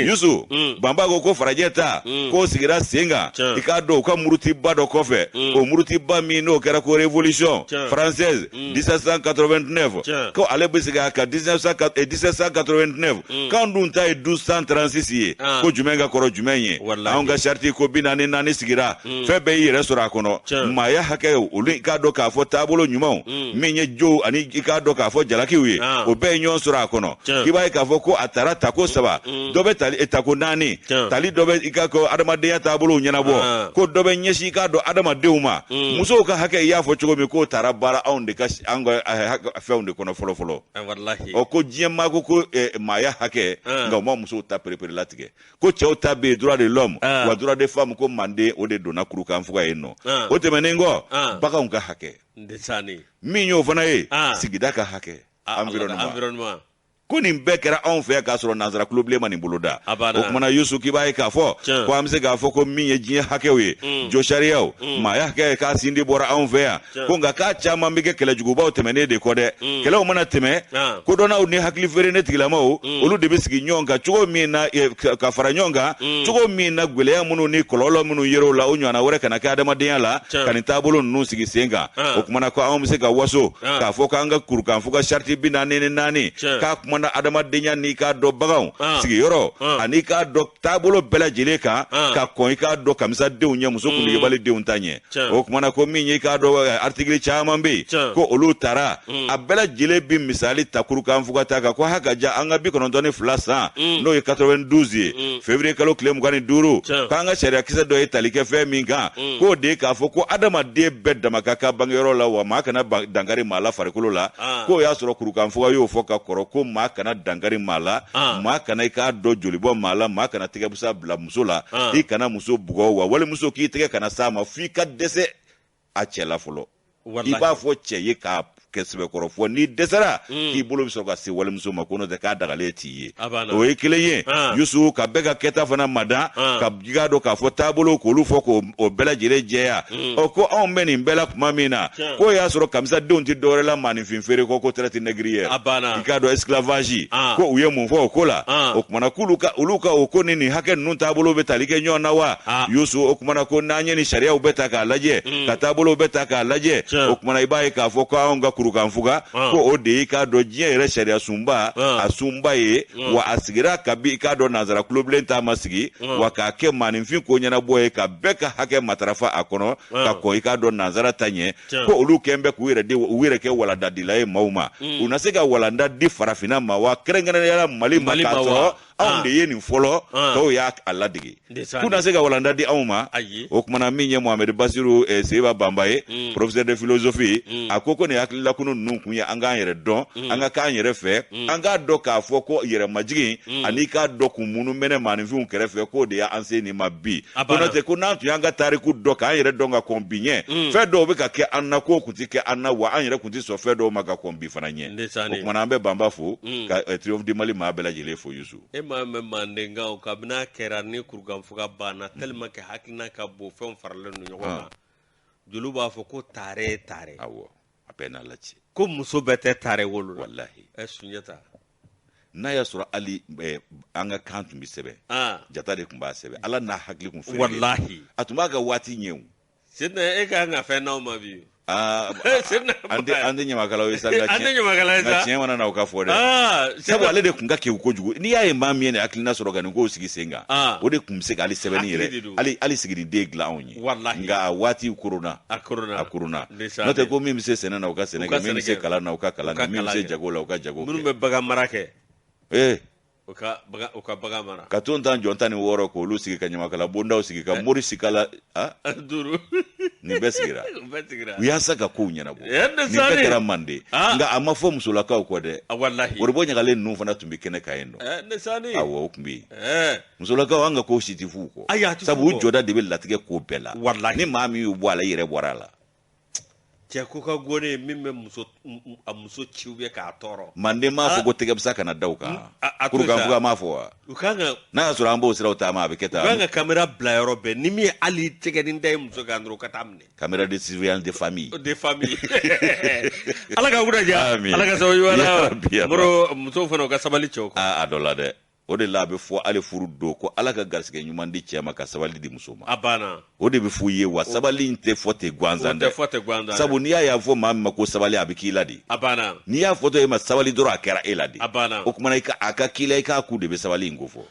Yusu Banba ko farajɛ ta k'o sigira sen kan i k'a dɔn u ka murutiba dɔ kɔfɛ o murutiba min n'o kɛra ko révolution française 1789 ko ale bɛ segin a kan 1789 k'anw dun ta ye 1236 ye ko jumɛn ka kɔrɔ jumɛn ye anw ka charte ko 44 sigira fɛn bɛɛ y'i yɛrɛ sɔrɔ a kɔnɔ maaya hakɛ olu i k'a dɔn k'a fɔ taabolo ɲumanw min ye jo ani i k'a dɔn k'a fɔ jalakiw ye o bɛɛ ye ɲɔgɔn sɔrɔ a kɔnɔ k'i b'a ye k'a fɔ ko a taara tako 3 dɔ bɛ tako 4 tali dɔ bɛ i ka ko adamadenya taabolow ɲɛnabɔ ko dɔ bɛ ɲɛsin i k'a dɔn adamadenw ma musow ka hakɛ i y'a fɔ cogo min k'o taara baara anw ka fɛnw de kɔnɔ fɔlɔ fɔlɔ ko diɲɛ maa ko maaya hakɛ nka u ma musow ta perepere latigɛ ko cɛw ta bɛ yen droit de l'homme wa droit des femmes ko Manden o de donna kurukanfuga yen nɔ o tɛmɛnen kɔ baganw ka hakɛ min y'o fana ye sigida ka hakɛ environnement ko nin bɛɛ kɛra anw fɛ k'a sɔrɔ nanzara kulobilen ma nin bolo da o kumana Yusu k'i b'a ye k'a fɔ ko an bɛ se k'a fɔ ko min ye diɲɛ hakɛw ye jo sariyaw maaya hakɛ k'a sindi bɔra anw fɛ yan ko nka k'a caman bɛ kɛ kɛlɛjugubaw tɛmɛnen de kɔ dɛ kɛlɛw mana tɛmɛ kodɔnnaw ni hakili feerene tigilamaw olu de bɛ sigi ɲɔgɔn kan cogo min na ka fara ɲɔgɔn kan cogo min na gwɛlɛya minnu ni kɔlɔlɔ minnu yer'o la o ɲɔgɔnna wɛrɛ kana kɛ adamadenya la ka nin taabolo ninnu sigi sen kan o kumana ko anw bɛ se ka waso k'a fɔ k'an ka kurukanfuga charte 44 k'a kumana adamadenya n'i k'a dɔn baganw sigiyɔrɔ ani k'a dɔn taabolo bɛɛ lajɛlen kan ka kɔn i k'a dɔn kamisadenw ɲɛ muso kuntigibalendenw ta ɲɛ o kumana ko min ye i k'a dɔn article caman bɛ yen ko olu taara a bɛɛ lajɛlen bi misali ta kurukanfuga ta kan ko hakaja an ka 92 san n'o ye 92 ye février kalo tile 25 k'an ka sariyakisɛ dɔ ye tali kɛ fɛn min kan k'o de ye k'a fɔ ko adamaden bɛɛ dama ka kan bangeyɔrɔ la wa maa kana dankari maa la farikolo la k'o y'a sɔrɔ kurukanfuga y'o fɔ ka kɔrɔ ko maa kana dankari maa la maa kana i k'a dɔn jolibɔ maa la maa kana tɛgɛbusa bila muso la i kana muso bugɔ wa walimuso k'i tɛgɛ kana s'a ma f'i ka dɛsɛ a cɛ la fɔlɔ i b'a fɔ cɛ ye k'a kɛ sɛbɛkɔrɔ fɔ n'i dɛsɛra k'i bolo bɛ sɔrɔ ka se walimuso ma ko n'o tɛ k'a dagalen t'i ye o ye kelen ye Yusu ka bɛɛ ka kɛta fana mada ka i k'a dɔn k'a fɔ taabolo k'olu fɔ k'o bɛɛ lajɛlen jɛya ko anw bɛ nin bɛɛ la tuma min na k'o y'a sɔrɔ kamisadenw tɛ dɔwɛrɛ la maaninfin feere ko traite négrière i k'a dɔn esclavage ko u ye mun fɔ o ko la o kumana k'olu ka o ko ni nin hakɛ ninnu taabolo bɛ tali kɛ ɲɔgɔn na wa Yusu o kumana ko n'an ye nin sariyaw bɛɛ ta k'a lajɛ ka taabolow bɛɛ ta k'a lajɛ o kumana i b'a ye k'a fɔ ko anw ka kurukanfuga ko o de i k'a dɔn diɲɛ yɛrɛ sariya sunba a sunba ye wa a sigira kabi i k'a dɔn nanzara kulobilen t'a ma sigi wa k'a kɛ maaninfin ko ɲɛnabɔ ye ka bɛɛ ka hakɛ matarafa a kɔnɔ ka kɔn i k'a dɔn nanzara ta ɲɛ ko olu kɛn bɛ k'u yɛrɛ kɛ waladadila ye maaw ma u na se ka walanda di farafinna ma wa kɛrɛnkɛrɛnnenya Mali ma k'a sɔrɔ anw de ye nin fɔlɔ k'o y'a ladege k'u na se ka walanda di anw ma o kumana min ye Mohamed Basiru Seba Banba ye professeur de philosophie a ko nin hakililakunu ninnu kun ye an k'an yɛrɛ dɔn an ka k'an yɛrɛ fɛ an k'a dɔn k'a fɔ ko yɛrɛmajigin ani k'a dɔn kun minnu mɛnɛ maaninfinw kɛrɛfɛ k'o de y'an se nin ma bi ko n'o tɛ ko n'an tun y'an ka tariku dɔn k'an yɛrɛ dɔn ka kɔn bi ɲɛ fɛn dɔw bɛ ka kɛ an na k'o kun tɛ kɛ an na wa an yɛrɛ kun tɛ sɔn fɛn dɔw ma ka kɔn bi fana ɲɛ o kumana an bɛ Banba fo ka triomphe du Mali maa bɛɛ lajɛlen fo Yusu maa mɛn Mandenkaw kabini a kɛra ni kurukanfuga banna tellement que hakilina ka bon fɛnw faralen don ɲɔgɔn kan jeliw b'a fɔ ko taare taare awɔ a bɛɛ n'a laci ko muso bɛɛ tɛ taare wolo la wallahi Sunjata n'a y'a sɔrɔ hali an ka kan tun bɛ sɛbɛn Jata de tun b'a sɛbɛn Ala n'a hakili kun fɛrɛ wallahi a tun b'a ka waati ɲɛ o Sidna e ka kan ka fɛn n'aw ma bi an tɛ ɲamakalaw ye sa nka tiɲɛ mana na o ka fɔ dɛ sabu ale de tun ka kɛw kojugu n'i y'a ye maa min ye nin hakilina sɔrɔ ka nin kow sigi sen kan o de tun bɛ se ka hali sɛbɛnni yɛrɛ hali siginiden dilan anw ye nka a waati koronna a koronna n'o tɛ ko min bɛ se sɛnɛ na o ka sɛnɛ kɛ min bɛ se kalan na o ka kalan kɛ min bɛ se jago la o ka jago kɛ minnu bɛ bagan mara kɛ uka baga mara ka ton tan jonta ni woro ko lu sigi ka nyamakala bondaw sigi ka mori sikala duru ni besigira u ya saka ko nyana bo ni sare bekera mande nga ama fo musula ka ko de wallahi wori bo nyagale nu fana tumbi kene kayendo ne sani awo kumbi musula ka wanga ko shitifu ko sabu joda de be latige ko bela wallahi ni mami yu bo ala yire borala cɛ ko ka gone min bɛ muso ciw bɛ k'a tɔɔrɔ mande ma fɔ ko tɛgɛ bɛ se kana da u kan kuru kan fuga ma fɔ wa u kan ka n'a y'a sɔrɔ an b'o siraw taama a bɛ kɛ tan u kan ka caméra bila yɔrɔ bɛɛ ni min ye hali tɛgɛ ni da ye muso kan dɔrɔn ka taa minɛ caméra de surveillance de famille ala ka wura ja ala ka sababu wala moro muso fana u ka sabali cɛw a dɔ la dɛ o de la a bɛ fɔ ale furu don ko ala ka garisɛgɛ ɲuman di cɛ ma ka sabali di muso ma a banna o de bɛ f'u ye wa sabali in tɛ fɔ ten gansan dɛ sabu n'i y'a fɔ maa min ma ko sabali a bɛ k'i la de a banna n'i y'a fɔ to e ma sabali dɔrɔn a kɛra e la de a banna o kumana a ka k'i la i k'a ku de bɛ sabali in ko fɔ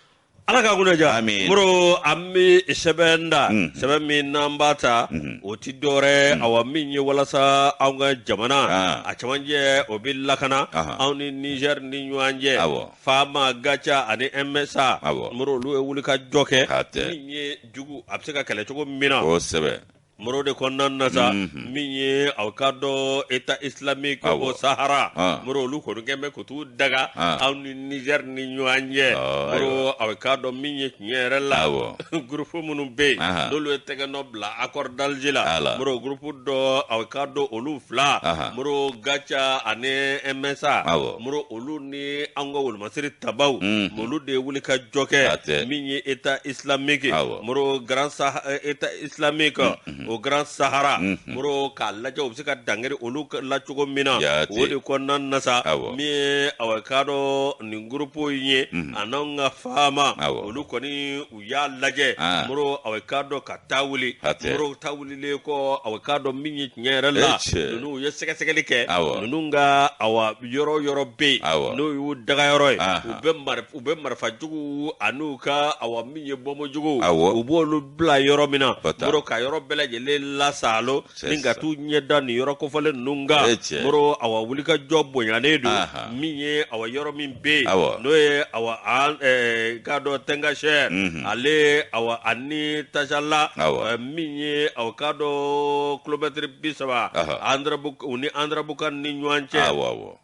ala ka kunaja moro an bɛ sɛbɛn da sɛbɛn min n'an b'a ta o ti dɔwɛrɛ awa min ye walasa anw ka jamana a camancɛ o bɛ lakana anw ni Niger ni ɲɔgɔn cɛ Fama Gacha ani MSA moro olu ye wuli ka jɔ kɛ min ye jugu a bɛ se ka kɛlɛ cogo min na kosɛbɛ moro de kɔnɔna na sa min ye aw ka dɔn État islamique o Sahara moro olu kɔni kɛn bɛ ko t'u daga aw ni Niger ni ɲɔgɔn cɛ moro aw ka dɔn min ye tiɲɛ yɛrɛ la groupe minnu bɛ yen n'olu ye tɛgɛ nɔ bila accord d'Alger la moro groupe dɔ aw ka dɔn olu fila moro Gacha ani MSA moro olu ni an ka wolomasiri tabaw olu de wuli ka jɔ kɛ min ye État islamique moro Grand État islamique o Grand Sahara moro k'a lajɛ u bɛ se ka dangɛri olu la cogo min na o de kɔnɔna na sa min ye aw ka dɔn nin groupe in ye a n'anw ka Fama olu kɔni u y'a lajɛ moro aw ka dɔn ka taa wuli moro taa wulilen kɔ aw ka dɔn min ye tiɲɛ yɛrɛ la ninnu u ye sɛgɛsɛgɛli kɛ ninnu ka aw yɔrɔ bɛ yen n'o y'u dagayɔrɔ ye u bɛ marifajugu an'u ka aw min ye bɔnbɔnjugu u b'olu bila yɔrɔ min na moro ka yɔrɔ bɛɛ lajɛlen la salo ni ka t'u ɲɛda nin yɔrɔ kofɔlen ninnu kan moro awa wuli ka jɔ bonyalen don min ye awa yɔrɔ min bɛ yen n'o ye awa k'a dɔn Tengachère ale awa ani Tachala min ye awa k'a dɔn kilomɛtiri 30 u ni Andrabuka ni ɲɔgɔn cɛ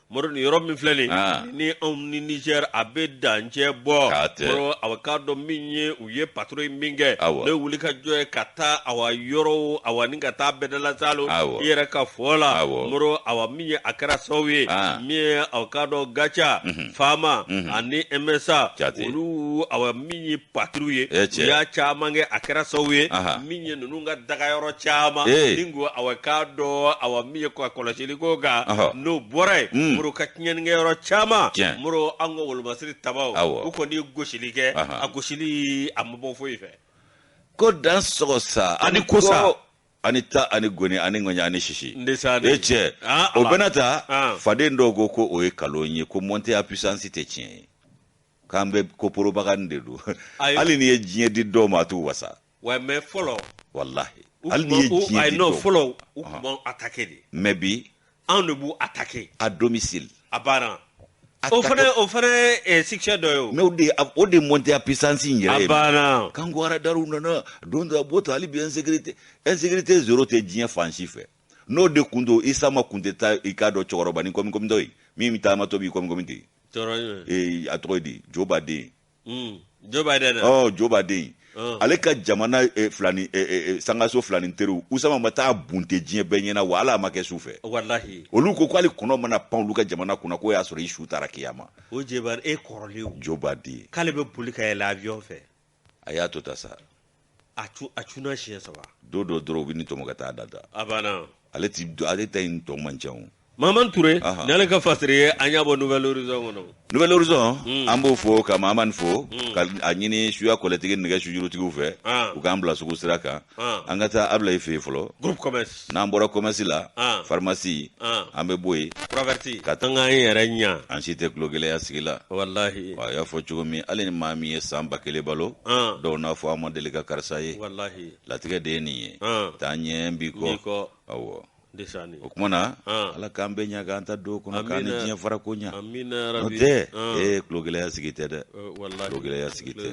moro ni yɔrɔ min filɛ nin ni anw ni Niger a bɛ dancɛ bɔ moro aw ka dɔn min ye u ye patrouille min kɛ ne wuli ka jɔ ye ka taa awa yɔrɔ awa ni ka taa bɛdala salo i yɛrɛ ka fɔ la moro awa min ye a kɛra sababu ye min ye aw ka dɔn Gacha Fama ani MSA olu awa min ye patrouille ye u y'a caman kɛ a kɛra sababu ye min ye ninnu ka dagayɔrɔ caman ni ko aw ka dɔn awa min ye kɔlɔsili ko kan n'o bɔra ye moro ka tiɲɛnikɛyɔrɔ caman moro an ka wolomasiri tabaw u kɔni ye gosili kɛ a gosili a ma bɔ foyi fɛ ko dan sɔgɔ sa ani kosa ani ta ani goni ani ŋɔɲɛ ani sisi e cɛ o bɛna ta faden dɔw ko o ye kalon ye ko monter en puissance tɛ tiɲɛ ye k'an bɛ ko propagande de don hali ni ye diɲɛ di dɔw ma a t'u wasa wa mais fɔlɔ wallahi hali ni ye diɲɛ di dɔw fɔlɔ u tun b'anw attaquer de mais bi anw de b'u attaquer à domicile a banna o fana succès dɔ ye o mais o de monter en puissance in yɛrɛ ye a banna kan ko aradaru nana don dɔ bɔ to hali bi insécurité zéro tɛ diɲɛ fan si fɛ n'o de kun do Isa ma kun tɛ taa i k'a dɔn cɛkɔrɔba ni komi dɔ ye min bɛ taama to b'i komi ten a tɔgɔ ye di Joe Biden Joe Biden Joe Biden ale ka jamana filani sangaso filani teriw Usama ma taa bunte diɲɛ bɛɛ ɲɛna wa ala ma kɛ su fɛ wallahi olu ko k'ale kɔnɔ mana pan olu ka jamana kunna ko y'a sɔrɔ i su taara kiyama o jebar kɔrɔlen Joe Biden k'ale bɛ boli ka yɛlɛ avion fɛ a y'a to ta sa a cunna siɲɛ 3 don dɔ dɔrɔn u bɛ ni tɔmɔ ka taa dada a banna ale ta in tɔ man ca Maman Touré ni ale ka fasiri ye an y'a bɔ Nouvelle Horizon kɔnɔ Nouvelle Horizon an b'o fɔ ka Maman fo ka a ɲini suya kɔlɛtigi nɛgɛ sujurutigiw fɛ u k'an bila sugu sira kan an ka taa Ablaye fɛ yen fɔlɔ groupe commerce n'an bɔra commerce la pharmacie an bɛ bɔ yen Proverti ka taa an yɛrɛ ɲa an si tɛ tulo gɛlɛya sigi la wallahi a y'a fɔ cogo min hali ni maa min ye san 1000 balo dɔw n'a fɔ an ma deli ka karisa ye wallahi latigɛ de ye nin ye taa ɲɛ bi kɔ awɔ desani o kuma na ala k'an bɛɛ ɲa k'an ta do kɔnɔ k'an ni diɲɛ fara ko ɲa n'o tɛ kulogɛlɛya sigi tɛ dɛ kulogɛlɛya sigi tɛ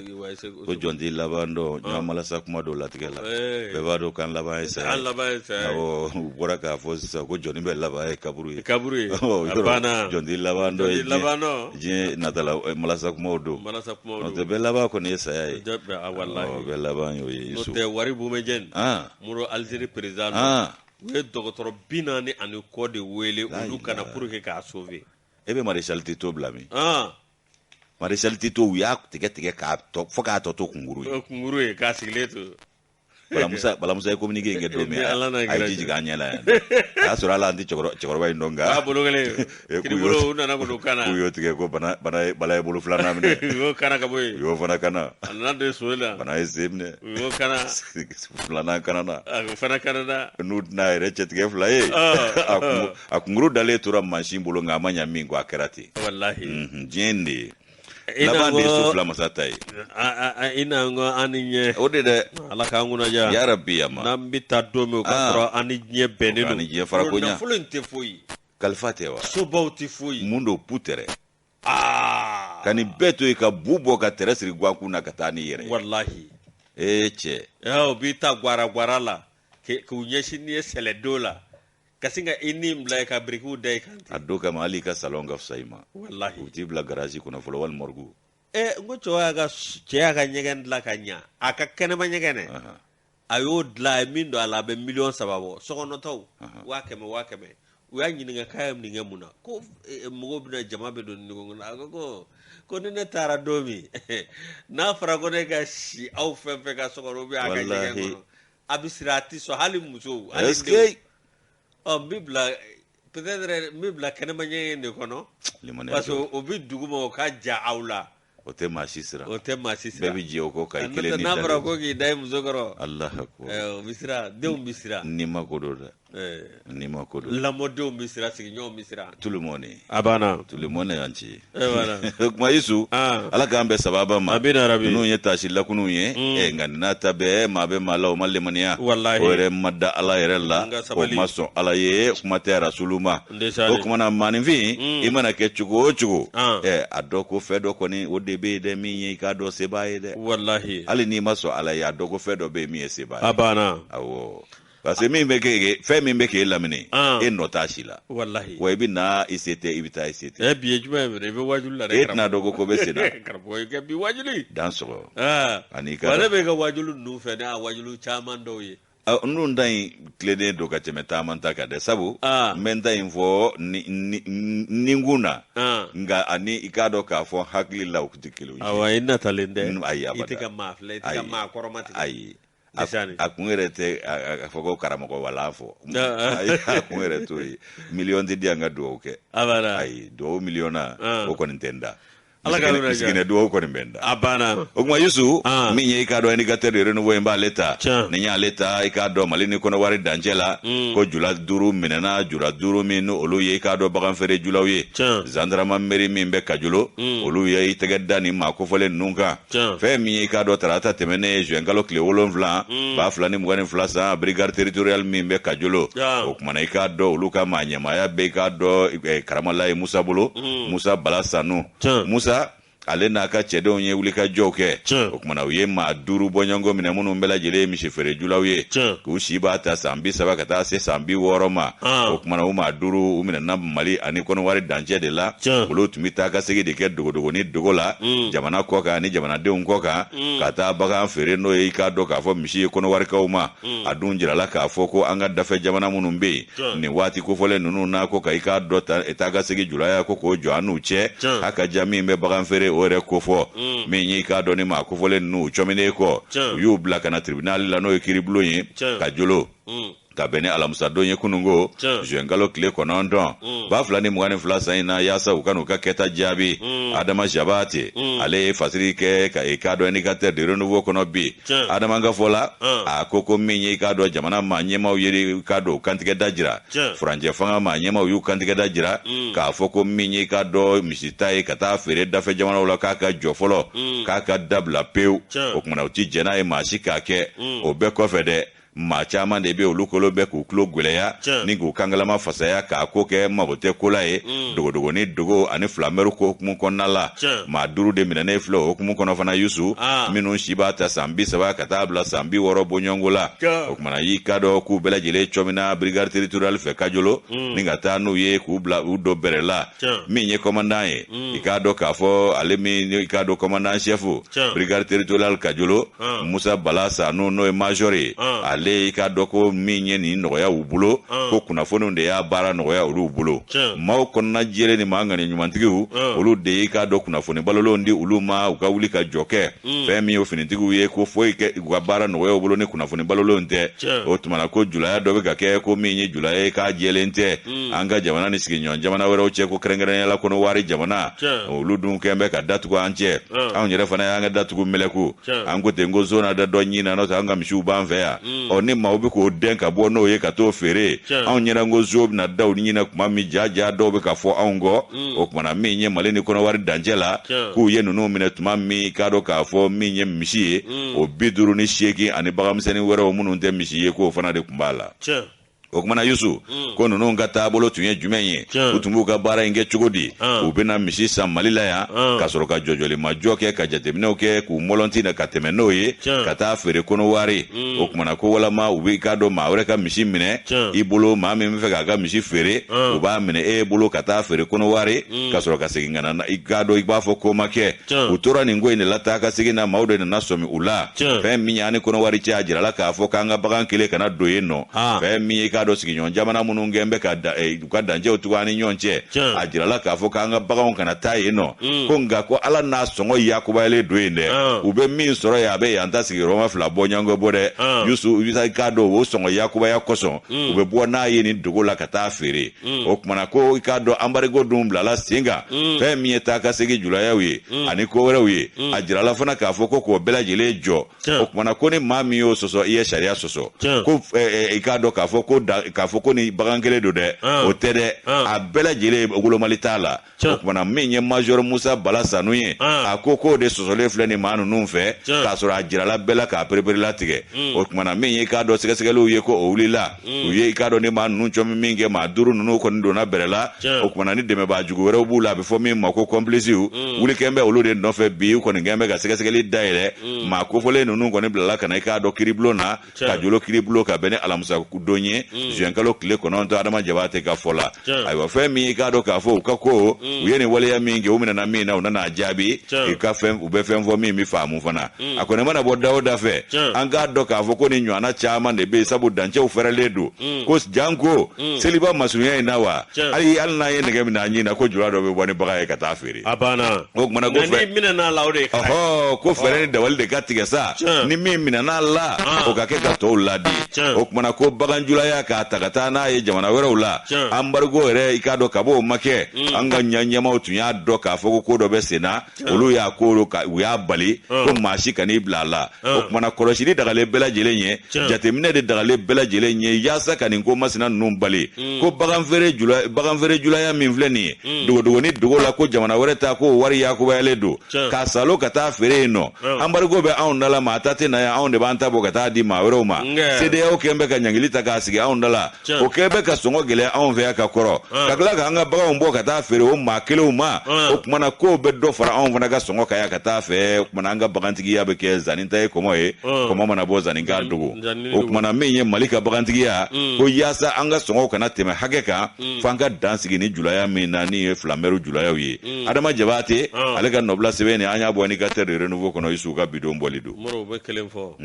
ko jɔn t'i laban dɔn ɲɔgɔn malasa kuma dɔw latigɛ la bɛɛ b'a dɔn k'an laban ye saya awɔ u bɔra k'a fɔ sisan ko jɔnni bɛ laban ye kaburu ye jɔn t'i laban dɔn ye diɲɛ natala malasa kumaw don n'o tɛ bɛɛ laban kɔni ye saya ye bɛɛ laban y'o ye n'o tɛ wari bumɛjɛni muro Algérie président u ye dɔgɔtɔrɔ 40 ani kɔ de wele olu kana pour que k'a sauver e bɛ Maréchal Tito bila min Maréchal Tito u y'a tigɛ k'a tɔ fo k'a tɔ to kunkuru ye k'a sigilen to Balamusa ye communiqué kɛ don min a ye ji jigin an ɲɛ la yan a y'a sɔrɔ ala an tɛ cɛkɔrɔba in dɔn nka a bolo kelen kiribolo u nana ko kana k'u y'o tigɛ ko bala ye bolo filanan minɛ u y'o kana ka bɔ yen u y'o fana kana a nana don so la bana ye sen minɛ u y'o kana filanan kana na o fana kana na n'u tɛna yɛrɛ cɛtigɛ fila ye a kunkuru dalen tora mansin bolo nka a ma ɲa min kɔ a kɛra ten wallahi diɲɛ de ye laban de ye so fila masa ta ye ina ngo ani ɲɛ o de dɛ ala k'an kunnadiya ya rabbi yama n'an bɛ taa don min o ka sɔrɔ ani diɲɛ bɛnnen don ani diɲɛ fara ko ɲa nafolo in tɛ foyi kalifa tɛ wa sobaw tɛ foyi mun don pu tɛrɛ ka nin bɛɛ to yen ka bu bɔ ka tɛrɛ siri guwankun na ka taa ni yɛrɛ ye wallahi cɛ o b'i ta gwara la k'u ɲɛsin n'i ye sɛlɛdon la ka sin ka i ni bila ka birikiw da i kan ten a don kama hali ka salon ka fisa i ma wallahi u t'i bila garage kɔnɔ fɔlɔ wali morgue n ko cɛ y'a ka ɲɛgɛn dilan ka ɲa a ka kɛnɛma ɲɛgɛn dɛ a y'o dilan a ye min don a la a bɛ miliyɔn 3 bɔ sokɔnɔtaw 100,000 u y'a ɲininka k'a ye nin kɛ mun na ko mɔgɔw bɛna jama bɛ don nin kɔnɔ a ko ni ne taara don min n'a fɔra ko ne ka si aw fɛn fɛn ka sokɔnɔ ou bien a ka ɲɛgɛn kɔnɔ a bɛ siri a tɛ sɔn hali musow hali denw n bɛ bila peut-être n bɛ bila kɛnɛma ɲɛgɛn de kɔnɔ parce que o bɛ dugu ma o ka ja aw la o tɛ maa si siran bɛɛ bɛ jɛ o kɔ ka i kelen ni n'a fɔra ko k'i da i muso kɔrɔ Alahu akbar o bɛ siran denw bɛ siran ni ma ko don dɛ ni ma ko don lamɔdenw bɛ siran sigiɲɔgɔnw bɛ siran tout le monde a banna tout le monde y'an ci o kuma Yisu ala k'an bɛn sababa ma ninnu ye taasi lakununw ye nka nin n'a ta bɛɛ maa bɛ maa la o ma lemaniya o yɛrɛ ma da ala yɛrɛ la o ma sɔn ala ye kuma tɛ rasulu ma o kumana maaninfin i mana kɛ cogo o cogo a dɔ ko fɛn dɔ kɔni o de bɛ yen dɛ min ye i k'a dɔn sebaa ye dɛ wallahi hali n'i ma sɔn ala ye a dɔ ko fɛn dɔ bɛ yen min ye sebaa ye a banna awɔ parce que min bɛ kɛ fɛn min bɛ k'e lamini e nɔ t'a si la wallahi wa i bɛ na i se tɛ i bɛ taa i se tɛ bi ye jumɛn ye i bɛ wajulu la dɛ e tɛna dɔn ko bɛ sen na karamɔgɔ i kɛ bi wajulu dan sɔgɔ ani ka ne bɛ ka wajulu ninnu fɛ ne y'a wajulu caman dɔw ye n ta in tilennen don ka tɛmɛ taama ta kan dɛ sabu n bɛ n ta in fɔ ninkun na nka ani i k'a dɔn k'a fɔ hakili la o tɛ kelen ye awɔ i natalen tɛ ayi abada i tɛ ka maa filɛ i tɛ ka maa kɔrɔma tigɛ ayi a kun yɛrɛ tɛ a fɔ ko karamɔgɔ wala fɔ a kun yɛrɛ t'o ye miliyɔn tɛ di yan ka dugawu kɛ ayi dugawu miliyɔn na o kɔni tɛ n da siginɛ dugawu kɔni bɛ n da a banna o kuma Yusu min ye i k'a dɔn indicateur de renouveau in b'ale ta ni y'ale ta i k'a dɔn Mali ni kɔnɔwari dancɛ la ko jula 5 minɛna jula 5 min olu ye i k'a dɔn bagan feere julaw ye gendarmerie min bɛ Kajolo olu ye i tɛgɛ da ni maa kofɔlen ninnu kan fɛn min ye i k'a dɔn tarata tɛmɛnen juin kalo tile 7 2022 san brigade territoriale min bɛ Kajolo o kumana i k'a dɔn olu ka maa ɲɛmaaya bɛ i k'a dɔn karamalaye Musa bolo Musa Bala Sanu Musa ale n'a ka cɛdenw ye wuli ka jɔw kɛ o kumana u ye maa 5 bɔɲɔgɔnko minɛ minnu bɛɛ lajɛlen ye misi feere julaw ye k'u si b'a ta san 30 ka taa se san 60 ma o kumana u maa 5 u minɛna Mali ani kɔnɔwari dancɛ de la olu tun bɛ taa ka segin de kɛ dogodogo ni dogo la jamana kɔ kan ani jamanadenw kɔ kan ka taa bagan feere n'o ye i k'a dɔn k'a fɔ misi ye kɔnɔwarikaw ma a dun jirala k'a fɔ ko an ka dafɛ jamana minnu bɛ yen nin waati kofɔlen ninnu na ko ka i k'a dɔn taa ka segin julaya ko k'o jɔ an n'u cɛ a ka ja min bɛ bagan feere o yɛrɛ kofɔ min ye i k'a dɔn ni maa kofɔlen ninnu cɔminen kɔ u y'u bila ka na tribunal la n'o ye kiiribulon ye Kajolo ka bɛn ni alamusadon ye kununko juin kalo tile 9 2022 san in na yaasa u ka n'u ka kɛta jaabi Adama Jabate ale ye fasiri kɛ ka i k'a dɔn indicateur de renouveau kɔnɔ bi Adama ka fɔ la a ko min ye i k'a dɔn jamana maa ɲɛmaw ye i k'a dɔn u kantigɛ da jira furancɛ fanga maa ɲɛmaw y'u kantigɛ da jira k'a fɔ ko min ye i k'a dɔn misita ye ka taa feere dafɛ jamanaw la k'a ka jɔ fɔlɔ k'a ka dabila pewu o kumana u ti jɛn n'a ye maa si k'a kɛ o bɛɛ kɔfɛ dɛ maa caman de be olu kolo bɛ k'u tulo gwɛlɛya ni k'u kangalama fasaya k'a ko kɛ mago tɛ ko la ye dogodogoni dogo ani filamɛru ko hukumu kɔnɔna la maa 5 de minɛnen filɛ o hukumu kɔnɔ fana Yusu minnu si b'a ta san 30 ka taa bila san 60 bɔɲɔngo la o kumana y'i ka dɔ k'u bɛɛ lajɛlen cɔmina brigade territoriale fɛ Kajolo ni ka taa n'u ye k'u bila u dɔ bɛrɛ la min ye commandant ye i k'a dɔn k'a fɔ ale min i k'a dɔn commandant chef brigade territoriale Kajolo Musa Bala Sanu n'o ye major ye ale i k'a dɔn ko min ye nin nɔgɔya u bolo ko kunnafoniw de y'a baara nɔgɔya olu bolo maaw kɔnɔna jɛlen ni maa ŋani ɲumantigiw olu de i k'a dɔn kunnafoni balolenw di olu ma u ka wuli ka jɔ kɛ fɛn min ye finitigiw ye ko foyi kɛ u ka baara nɔgɔya u bolo ni kunnafoni balolenw tɛ o tumana ko julaya dɔ bɛ ka kɛ ko min ye julaya ye k'a jɛlen tɛ an ka jamana ni sigiɲɔgɔn jamana wɛrɛw cɛ ko kɛrɛnkɛrɛnyala Kɔnɔwari jamana olu dun kɛn bɛ ka datugu an cɛ anw yɛrɛ fana y'an ka datugu mɛlɛku an ko ten ko zona da dɔ ɲina n'o tɛ an ka misiw b'an fɛ yan ɔ ni maaw bɛ k'o den ka bɔ n'o ye ka t'o feere anw ɲɛna ko zo bɛna da u ɲina kuma min jaja dɔw bɛ ka fɔ anw kɔ o kumana min ye Mali ni Kɔnɔwari dancɛ la k'u ye ninnu minɛ tuma min k'a dɔn k'a fɔ min ye misi ye o 58 ani baganmisɛnnin wɛrɛw minnu tɛ misi ye k'o fana de tun b'a la o kumana Yusu ko ninnu ka taabolo tun ye jumɛn ye u tun b'u ka baara in kɛ cogo di u bɛna misi san Mali la yan ka sɔrɔ ka jɔjɔlimajɔ kɛ ka jateminɛw kɛ k'u mɔlɔnti na ka tɛmɛ n'o ye ka taa feere Kɔnɔwari o kumana ko walama u bɛ k'a dɔn maa wɛrɛ ka misi minɛ i bolo maa min bɛ fɛ k'a ka misi feere u b'a minɛ e bolo ka taa feere Kɔnɔwari ka sɔrɔ ka segin ka na i k'a dɔn i b'a fɔ ko ma kɛ u tora nin ko in de la taa ka segin na maaw de nana sɔmi u la fɛn min ye ani Kɔnɔwari cɛ a jirala k'a fɔ k'an ka bagan kelen kana don yen nɔ fɛn min ye k'a dɔn sigiɲɔgɔn jamana minnu gɛn bɛ ka u ka dancɛw tugu ani ɲɔgɔn cɛ a jirala k'a fɔ k'an ka baganw kana taa yen nɔ ko nka ko ala n'a sɔngɔ yakubayalen don yen dɛ u bɛ min sɔrɔ yen a bɛ yan ta sigiyɔrɔma 2 bɔ ɲɔgɔn bɔ dɛ Yusu k'a dɔn o sɔngɔ yakubaya kosɔn u bɛ bɔ n'a ye nin dogo la ka taa feere o kumana ko i k'a dɔn anbarigo dun bilala sen kan fɛn min ye taa ka segin julayaw ye ani ko wɛrɛw ye a jirala fana k'a fɔ ko k'o bɛɛ lajɛlen jɔ o kumana ko ni maa min y'o sɔsɔ i ye sariya sɔsɔ ko i k'a dɔn k'a fɔ ko ni bagan kelen don dɛ o tɛ dɛ a bɛɛ lajɛlen wolomali t'a la o kumana min ye major Musa Bala Sanu ye a ko k'o de sɔsɔlen filɛ ni maa ninnu fɛ k'a sɔrɔ a jirala bɛɛ la k'a pereperela tigɛ o kumana min ye k'a dɔn sɛgɛsɛgɛliw ye ko o wulila u ye i k'a dɔn ni maa ninnu cɔmi min kɛ maa 5 ninnu kɔni donna bɛrɛ la o kumana ni dɛmɛbaa jugu wɛrɛw b'u la a bɛ fɔ min ma ko complices wulikɛn bɛ olu de nɔfɛ bi u kɔni kɛn bɛ ka sɛgɛsɛgɛli dayɛlɛ maa kofɔlen ninnu kɔni bilala ka na i k'a dɔn kiribulon na Kajolo kiribulon ka bɛn ni alamisa don ye juin kalo tile 9 Adama Jabate ka fɔ la ayiwa fɛn min i k'a dɔn k'a fɔ u ka ko u ye nin waleya min kɛ u minɛna min na u nana jaabi u bɛ fɛn fɔ min bɛ faamu fana a kɔni mana bɔ da o da fɛ an k'a dɔn k'a fɔ ko ni ɲɔgɔnna caman de bɛ yen sabu dancɛw fɛrɛlen don ko janko seliba masurunya in na wa hali n'a ye nɛgɛ minɛ a ɲin na ko jula dɔ bɛ bɔ ni bagan ye ka taa feere a banna o kumana ko fɛ minɛna la o de ko fɛrɛ ni dabali de ka tigɛ sa ni min minɛna la o ka kɛ ka tɔw ladi o kumana ko bagan julaya k'a ta ka taa n'a ye jamana wɛrɛw la embargo yɛrɛ i k'a dɔn ka b'o ma kɛ an ka ɲɛmaw tun y'a dɔn k'a fɔ ko dɔ bɛ sen na olu y'a ko u y'a bali ko maa si kan'i bila a la o kumana kɔlɔsili dagalen bɛɛ lajɛlen ye jateminɛ de dagalen bɛɛ lajɛlen ye yaasa ka nin ko masina ninnu bali ko bagan feere julaya min filɛ nin ye dogodogoni dogo la ko jamana wɛrɛ ta ko wari yakubayalen don k'a salo ka taa feere yen nɔ embargo bɛ anw da la maa ta tɛ na yan anw de b'an ta bɔ ka taa di maa wɛrɛw ma CEDEAO kɛn bɛ ka ɲangili ta k'a sigi anw da la o kɛn bɛ ka sɔngɔ gɛlɛya anw fɛ yan ka kɔrɔ ka tila k'an ka baganw bɔ ka taa feere o maa kelenw ma o kumana kow bɛ dɔ fara anw fana ka sɔngɔ ka yan ka taa fɛ o kumana an ka bagantigiya bɛ kɛ zanin ta ye kɔmɔ ye kɔmɔ mana bɔ zanin k'a dogo o kumana min ye Mali ka bagantigiya ko yaasa an ka sɔngɔw kana tɛmɛ hakɛ kan f'an ka dan sigi ni julaya min na ni ye filamɛru julayaw ye Adama Jabate ale ka nɔbila sɛbɛn ni an y'a bɔ ni ka terre de renouveau kɔnɔ Yusu ka bidon bɔli don Moro bɛ kelen fɔ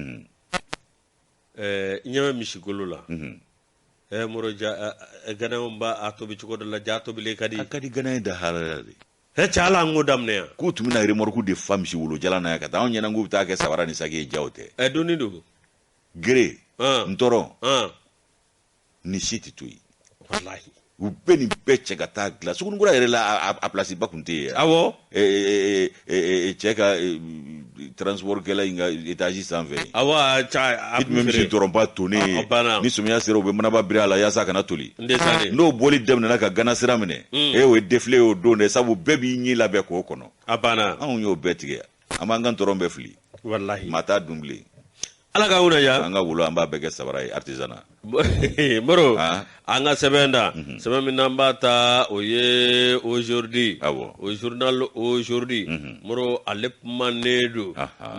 ɲɛmɛ misikolo la Moro ganaw ba a tobi cogo dɔ la ja tobile ka di a ka di gana da halala de cɛ an ko daminɛ yan k'u tun bɛna remorque de fa misi wolo jalan na yan ka taa anw ɲɛna k'u bɛ taa kɛ sabara ni saki ye jaw tɛ donni don gere ntɔrɔn ni si tɛ to yen wallahi u bɛ nin bɛɛ cɛ ka taa dilan Sugunikura yɛrɛ la a place ba tun tɛ yen awɔ cɛ ka transport kɛla in ka étage sanfɛ awɔ a tun bɛ misi dɔrɔnba tonnen ni samiya sera u bɛ manaba biri a la yaasa a kana toli n'o bɔli daminɛna ka Gana sira minɛ o ye défilé y'o don dɛ sabu bɛɛ b'i ɲɛ labɛn k'o kɔnɔ a banna anw y'o bɛɛ tigɛ an b'an ka ntɔrɔn bɛɛ fili wallahi maa t'a dun bilen ala ka wuna ya anga wulu amba beke sabara artisanat moro anga sebenda sebe min nambata oye aujourd'hui au journal aujourd'hui moro alep manedo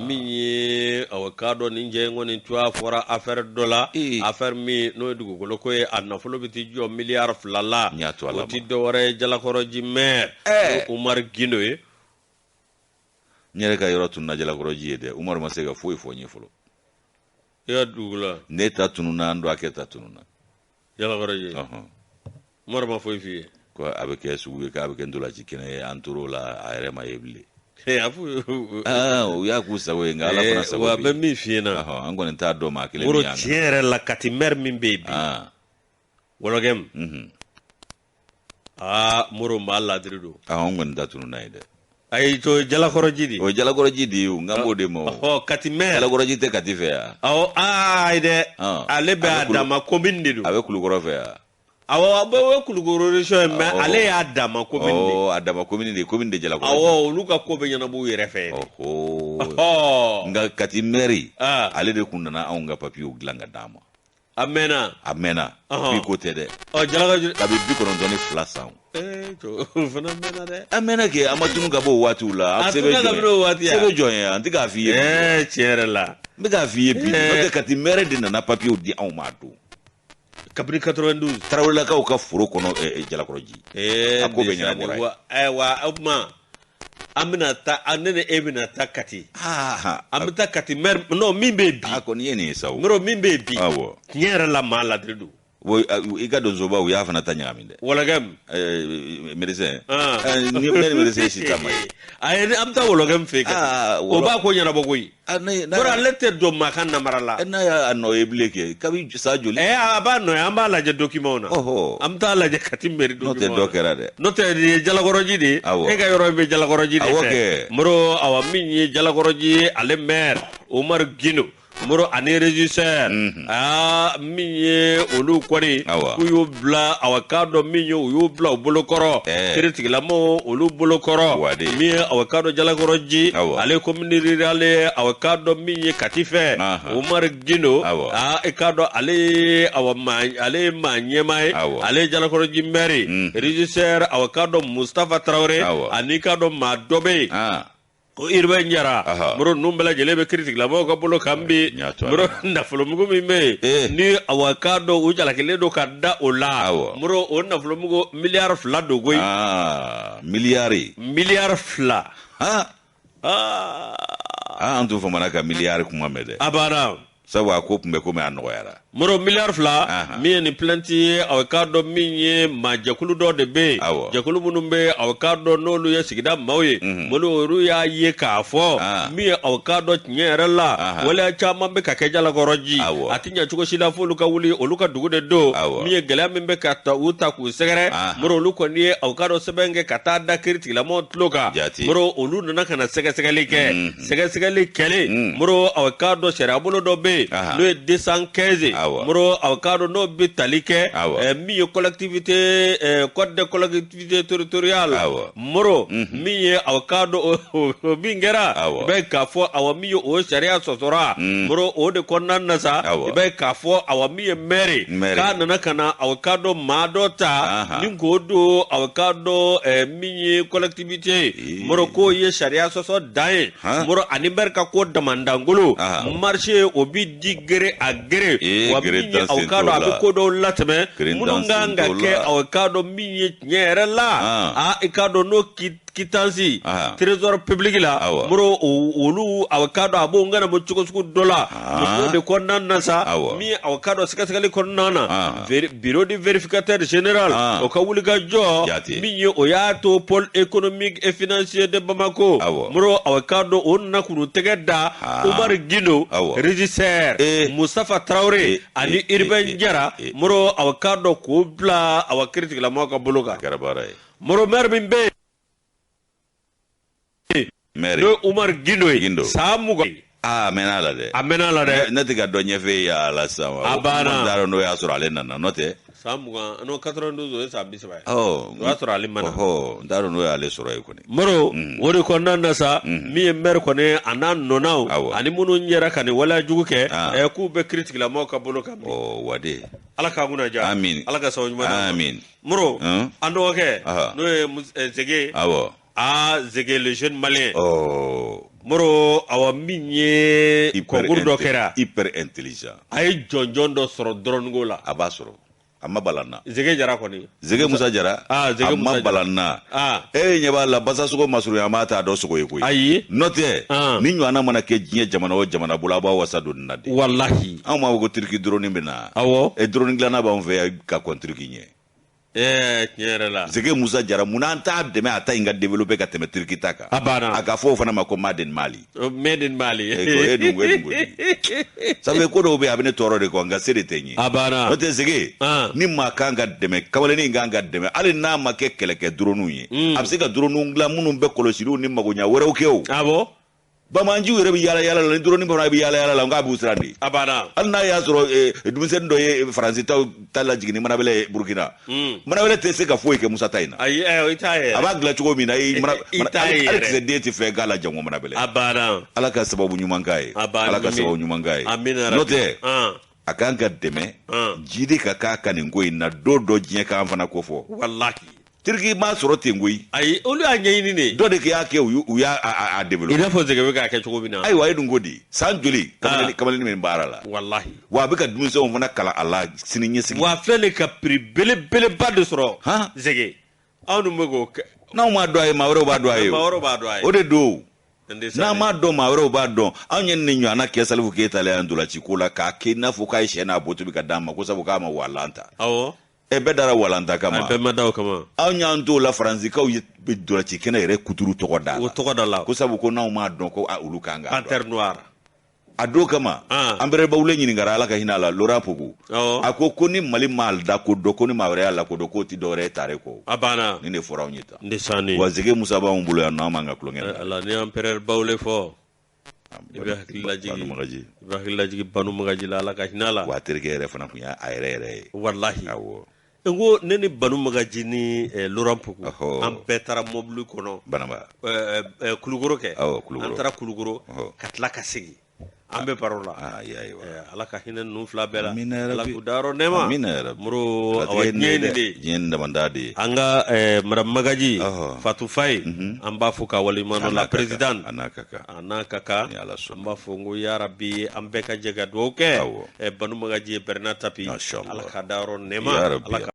minye awakado ninje ngoni twa fora affaire dollar affaire mi no dugo ko ko e anafolo biti jo milliard flala oti do wore jala koroji mer Umar Gindo nyere ka yoro tunna jala koroji ede Umar Masega foi nyefolo ya dugula neta tununa ndo aketa tununa jala koroji Umar ma foi fi ko abeke sugu ka abeke ndola jikene anturo la aere ma yebli afu ya kusa we ngala fana sababu wa be mi fi na angone ta do ma kele muro tiere la katimer min bebi wologem muro malla drido angone ta tununa ide ay to jala koroji di o jala koroji di ngambo de mo katimer jala koroji te katife ya ide ale be adama komindi do awe kulugoro fe ya awe kulugoro resho me ale ya adama komindi adama komindi jala koroji luka ko be nyana bu yere fe nga katimeri ale de kunana aunga papier glanga dama amena bi ko tede jala koroji kabi bi kono doni flasa to fana mena de amena ke amatunu ka bo watu la sebe joye antika fi tiere la mi ka fi bi no kati mere de na papier di au matu kabri 92 tarawla ka furo kono jala koroji akobe nyana bora wa abma amina ta anene ebina ta kati amita kati mer no mimbe bi akoni yeni sawo mero mimbe bi tiere la mala dredu wo iga do zoba wo yafa na tanya aminde wala gam medecin ni medecin si tamay ay amta wala gam feka o ba ko nyana bogoy bora lette do makan na marala na ya no ebleke kabi sa joli aba no amba la je document na amta la je katimeri document no te dokera de no te jala goroji di ga yoro be jala goroji di moro awa minni jala goroji ale maire Umar Gindo moro ani régisseur minye olu kwari kuyo bla awakado minyo uyo bla ubolokoro critique la mo olu bolokoro mi awakado jala goroji ale community ale awakado minye katife Umar Gindo ekado ale ale manyemai ale jala goroji meri régisseur awakado Mustafa Traoré ani kado Madobe ko irbe nyara moro numbela jelebe critique la mo ko bolo kambi moro ndafolo mugo mime ni awakado ujala kele do kadda ola moro on ndafolo mugo milliard fla do goy milliard fla antu fo manaka milliard kuma mede abana sawa ko pumbe ko me anoyara moro milliard fla mi ni plenty awakado minye majakulu do de be jakulu munumbe awakado nolu ya sigida mawye molo ru ya ye ka fo mi awakado nyere la wala chama be ka kejala goroji atinya chuko shila fo luka wuli oluka dugude do mi gela membe ka ta uta ku segere moro luko ni awakado sebenge kata da kirti la mo tloka moro olu nana kana segele kele moro awakado sherabulo do be le 215 moro awakado no bitalike mi collectivité code de collectivité territoriale moro mi awakado bingera be kafo awami o sharia sosora moro o de konan nasa be kafo awami mere kana kana awakado madota ningodo awakado mi collectivité moro ko ye sharia soso dai moro animber ka ko damandangulu marché obi digere agere wabi awakado abikodo latme mununganga ke awakado mi nyere la ikado no kitansi trésor public la moro olu awakado abo ngana mo chuko dola de konna nasa mi awakado sikasakali konna bureau de vérificateur général o kawulga jo mi o yato pôle économique et financier de Bamako moro awakado onna kunu tegeda Umar Gindo régisseur Mustafa Traoré ani Irben Jara moro awakado ko bla awakritik la mo ka bologa moro mer bimbe do Umar Gindo samugo amenala de natiga do nyefe ya la sama abana daro no ya sura le nana note Samuga no 92 e sabi saba oh wa soro ali mana oh ndaro no ale soro e koni moro wori ko nanda sa mi mer ko ne anan nonaw ani munu nyera kan wala juguke e ku be critique la mo ka bolo kam oh wade ala ka guna ja amin ala ka sawu mana amin moro ando ke no zege awo zege le jeune malien oh moro awa minye ko gurdo kera hyper intelligent ay jonjondo soro dron gola abasoro amma balanna zege jara koni zege musa jara zege amma musa balanna nyaba la basa sugo masuru ya mata do sugo yeko ayi note ni nywana mana ke jinye jamana o jamana bula ba wasado nade wallahi amma go turki drone mbena awo e drone glana ba on ve ka kontriki nye nyere la zege musa jara munanta deme ata inga developer ka teme turki taka abana aka fo fana mako maden mali made in mali ko edungo sabe ko do be abene toro de ko nga sede tenyi abana note zege ni makanga deme kawale ni nganga deme ali na make keleke drone yi absika drone ngla munun be kolosiru ni magonya wore okew abo bamanji were bi yala yala la drone bana bi yala yala la nga bu srandi abana alna ya soro dumisen do ye france tala jigini mana bele burkina mana bele tese ka foy ke musa tayna ay itaye abagla chugo mina mana itaye alex deti fe gala jango mana bele abana ala ka sababu nyumangaye ala ka sababu nyumangaye note akanga deme jidi ka ka kaningo ina do jien ka amfana ko fo wallahi tirki ma soro tengui ay olu anyini ne do de ke yake u ya a develop ina fo zege ka ke chugo bina ay wa edun godi sanjuli kamali min barala wallahi wa be ka dum se on fana kala Allah sini nyesi wa fele ka pri bele bad soro zege anu mego na ma do ay ma woro ba do ay o de do na ma do ma woro ba do anyen ni nyu ana ke salfu ke tale andula chikula ka ke na fo kai shena botu bi ka dama ko sabu ka ma walanta awo e be dara walanta kama be madaw kama anya ndo la franzi ka be do ci kena ere kuturu to goda o to goda la ko sabu ko na ma do ko a ulu kanga panter noir ado kama ambere bawle nyini ngara ala ka hinala lora pogu ako koni mali mal da ko do koni mawre ala ko do ko ti do re tare ko abana ni ne fora onyita ndesani wazige musaba umbulo ya na manga klongen ala ni empereur bawle fo ibe hakilla jigi banu magaji la ala ka hinala wa terke re fana kunya ayre wallahi awo ngo neni banu magaji ni lorampuku am betara moblu kono banaba kulugoro ke antara kulugoro katla kasigi ambe parola ala ka hinen num fla bela ala ku daro nema muro awanyeni de yenda mandade anga madam magaji Fatou Faye amba fuka walimano la president anakaka amba fungu ya rabbi ambe ka jega doke banu magaji bernata pi ala ka daro nema ala